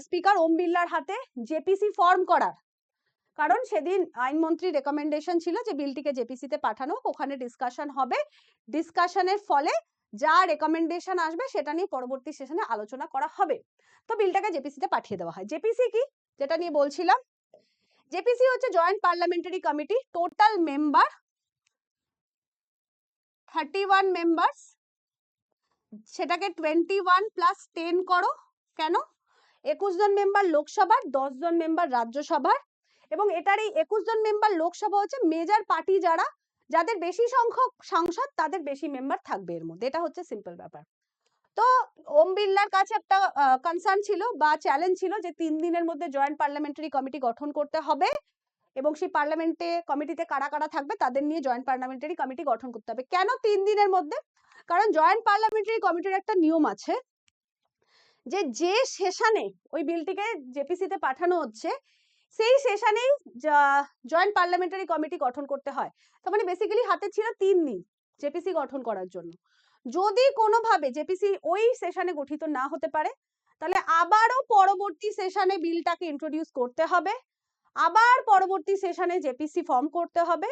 স্পিকার ওম বিড়লার হাতে জেপিসি ফর্ম করার। কারণ সেদিন আইনমন্ত্রী রেকমেন্ডেশন ছিল যে বিলটিকে জেপিসি তে পাঠানো, ওখানে ডিসকাশন হবে, ডিসকাশনের ফলে যা রেকমেন্ডেশন আসবে সেটা নিয়ে পরবর্তী সেশনে আলোচনা করা হবে। তো বিলটাকে জেপিসি তে পাঠিয়ে দেওয়া হয়। জেপিসি কি, যেটা নিয়ে বলছিলাম, জেপিসি হচ্ছে joint parliamentary committee. Total member 31 members, সেটাকে 21 প্লাস 10 করো। কেন? 21 জন মেম্বার লোকসভার, 10 জন মেম্বার রাজ্যসভার, এবং এটার এই 21 জন মেম্বার লোকসভা হচ্ছে মেজর পার্টি যারা, যাদের বেশি সংখ্যক সাংসদ তাদের বেশি মেম্বার থাকবে এর মধ্যে, এটা হচ্ছে সিম্পল ব্যাপার। তো ওম বিড়লার কাছে একটা কনসার্ন ছিল বা চ্যালেঞ্জ ছিল যে 3 দিনের মধ্যে জয়েন্ট পার্লামেন্টারি কমিটি গঠন করতে হবে এবং সেই পার্লামেন্টে কমিটিতে কারা কারা থাকবে তাদের নিয়ে জয়েন্ট পার্লামেন্টারি কমিটি গঠন করতে হবে। কেন 3 দিনের মধ্যে? কারণ জয়েন্ট পার্লামেন্টারি কমিটির একটা নিয়ম আছে যে যে সেশনে ওই বিলটিকে জেপিসিতে পাঠানো হচ্ছে সেই সেশনেই জয়েন্ট পার্লামেন্টারি কমিটি গঠন করতে হয়। তার মানে বেসিক্যালি হাতে ছিল 3 দিন জেপিসি গঠন করার জন্য। যদি কোনোভাবে জেপিসি ওই সেশনে গঠিত না হতে পারে তাহলে আবারও পরবর্তী সেশনে বিলটাকে ইন্ট্রোডিউস করতে হবে, আবার পরবর্তী সেশনে জেপিসি ফর্ম করতে হবে,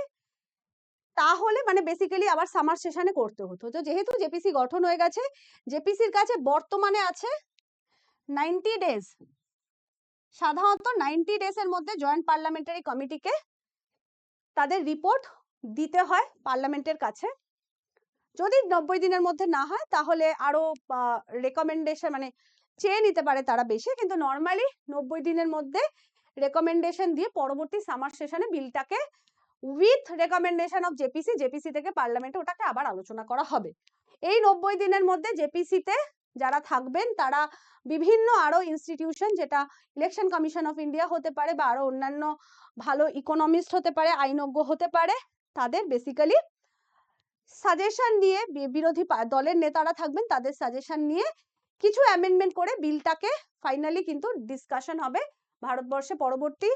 তাহলে মানে বেসিক্যালি আবার সামার সেশনে করতে হতো। তো যেহেতু জেপিসি গঠন হয়ে গেছে, জেপিসির কাছে বর্তমানে আছে 90 ডেজ, সাধারণত 90 ডেজের মধ্যে জয়েন্ট পার্লামেন্টারি কমিটিকে তাদের রিপোর্ট দিতে হয় পার্লামেন্টের কাছে। যদি 90 দিনের মধ্যে না হয় তাহলে আরো রেকমেন্ডেশন মানে চেয়ে নিতে পারে তারা বেশি, কিন্তু নর্মালি 90 দিনের মধ্যে রেকমেন্ডেশন দিয়ে পরবর্তী সামার সেশনে বিলটাকে উইথ রেকমেন্ডেশন অফ জেপিসি থেকে পার্লামেন্টে ওটাকে আবার আলোচনা করা হবে। এই 90 দিনের মধ্যে জেপিসিতে যারা থাকবেন তারা বিভিন্ন আরো ইনস্টিটিউশন, যেটা ইলেকশন কমিশন অফ ইন্ডিয়া হতে পারে বা আরো অন্যান্য ভালো ইকোনমিস্ট হতে পারে, আইনজ্ঞ হতে পারে, তাদের বেসিক্যালি সাজেশন নিয়ে, বিরোধী দলের নেতারা থাকবেন তাদের সাজেশন নিয়ে কিছু অ্যামেন্ডমেন্ট করে বিলটাকে ফাইনালি কিন্তু ডিসকাশন হবে ভারতবর্ষে পরবর্তী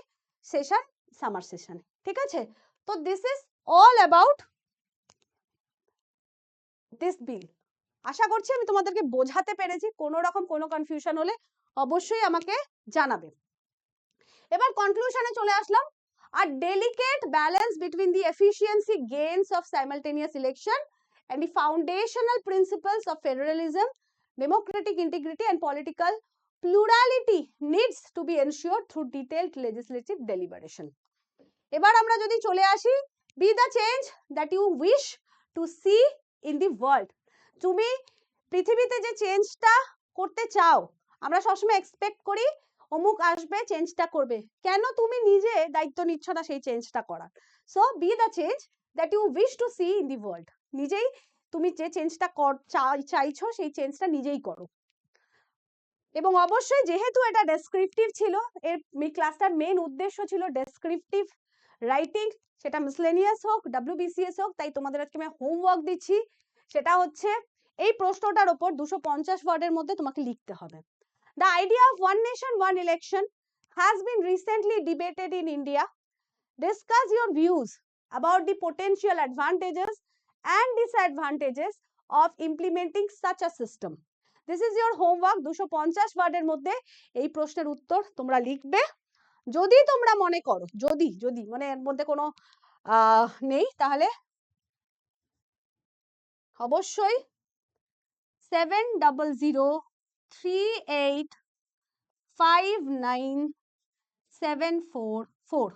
সেশন সামার সেশনে। ঠিক আছে, তো this is all about this bill. আশা করছি আমি তোমাদেরকে বোঝাতে পেরেছি। কোনো রকম কোনো কনফিউশন হলে অবশ্যই আমাকে জানাবে। এবার কনক্লুশনে চলে আসলাম। A delicate balance between the efficiency gains of simultaneous election and the foundational principles of federalism, democratic integrity and political plurality needs to be ensured through detailed legislative deliberation. এবার আমরা যদি চলে আসি, be the change that you wish to see in the world. তুমি পৃথিবীতে যে চেঞ্জটা করতে চাও, আমরা সবসময় এক্সপেক্ট করি অমুক আসবে চেঞ্জটা করবে, কেন তুমি নিজে দায়িত্ব নিচ্ছ না সেই চেঞ্জটা করার? So be the change that you wish to see in the world. নিজেই তুমি যে চেঞ্জটা চাইছো সেই চেঞ্জটা নিজেই করো। এবং অবশ্যই যেহেতু এটা ডেসক্রিপটিভ ছিল, এর ক্লাসটার মেইন উদ্দেশ্য ছিল ডেসক্রিপটিভ রাইটিং, সেটা মিসলেনিয়াস হোক ডব্লিউবিসিএস হোক, তাই তোমাদের আজকে আমি হোমওয়ার্ক দিচ্ছি। সেটা হচ্ছে এই প্রশ্নটার উপর 250 ওয়ার্ডের মধ্যে তোমাকে লিখতে হবে। The idea of one nation, one election has been recently debated in India. Discuss your views about the potential advantages and disadvantages of implementing such a system. This is your homework. 250 ওয়ার্ডের মধ্যে এই প্রশ্নের উত্তর তোমরা লিখবে। যদি তোমরা মনে করো, যদি মানে এর মধ্যে কোনো নেই, তাহলে অবশ্যই 7003859744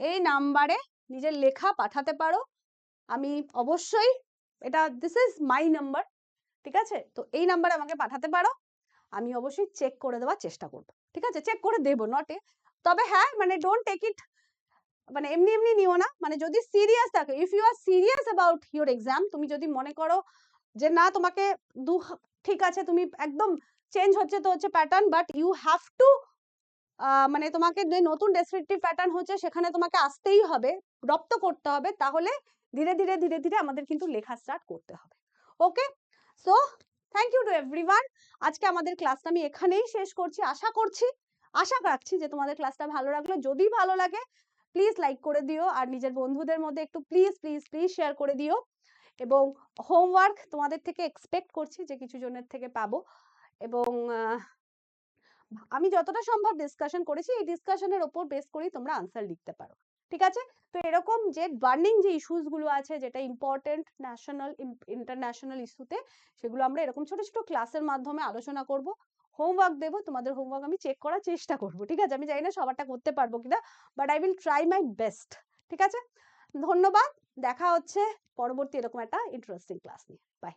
এই নাম্বারে নিজের লেখা পাঠাতে পারো। আমি অবশ্যই এটা দিস ইজ মাই নাম্বার, ঠিক আছে? তো এই নাম্বারে আমাকে পাঠাতে পারো, আমি অবশ্যই চেক করে দেওয়ার চেষ্টা করব। ঠিক আছে, চেক করে দেবো নটে, তবে হ্যাঁ মানে ডোন্ট টেক ইট মানে এমনি এমনি নিও না। মানে যদি সিরিয়াস থাকে, if you are serious about your exam, তুমি যদি মনে করো যে না তোমাকে ঠিক আছে তুমি একদম চেঞ্জ হচ্ছে তো হচ্ছে pattern, but you have to মানে তোমাকে যে নতুন ডেসক্রিপটিভ প্যাটার্ন হচ্ছে সেখানে তোমাকে আসতেই হবে, রপ্ত করতে হবে, তাহলে ধীরে ধীরে ধীরে ধীরে আমাদের কিন্তু লেখা স্টার্ট করতে হবে। Okay, so thank you to everyone. আজকে আমাদের ক্লাসটা আমি এখানেই শেষ করছি। আশা রাখছি যে তোমাদের ক্লাসটা ভালো লাগলো। যদি ভালো লাগে প্লিজ লাইক করে দিও, আর নিজের বন্ধুদের মধ্যে একটু প্লিজ প্লিজ প্লিজ শেয়ার করে দিও। এবং হোমওয়ার্ক তোমাদের থেকে এক্সপেক্ট করছি যে কিছু জনের থেকে পাবো, এবং আমি যতটা সম্ভব ডিসকাশন করেছি, এই ডিসকাশনের উপর বেস করেই তোমরা আনসার লিখতে পারো। ঠিক আছে, তো এরকম যে বার্নিং যে ইস্যুস গুলো আছে, যেটা ইম্পর্টেন্ট ন্যাশনাল ইন্টারন্যাশনাল ইস্যুতে, সেগুলো আমরা এরকম ছোট ছোট ক্লাসের মাধ্যমে আলোচনা করব। হোমওয়ার্ক দেবো, তোমাদের হোমওয়ার্ক আমি চেক করার চেষ্টা করব। ঠিক আছে, আমি জানি না সবারটা করতে পারবো কিনা, but I will try my best. ঠিক আছে, ধন্যবাদ। দেখা হচ্ছে পরবর্তী এরকম একটা ইন্টারেস্টিং ক্লাস নিয়ে। বাই।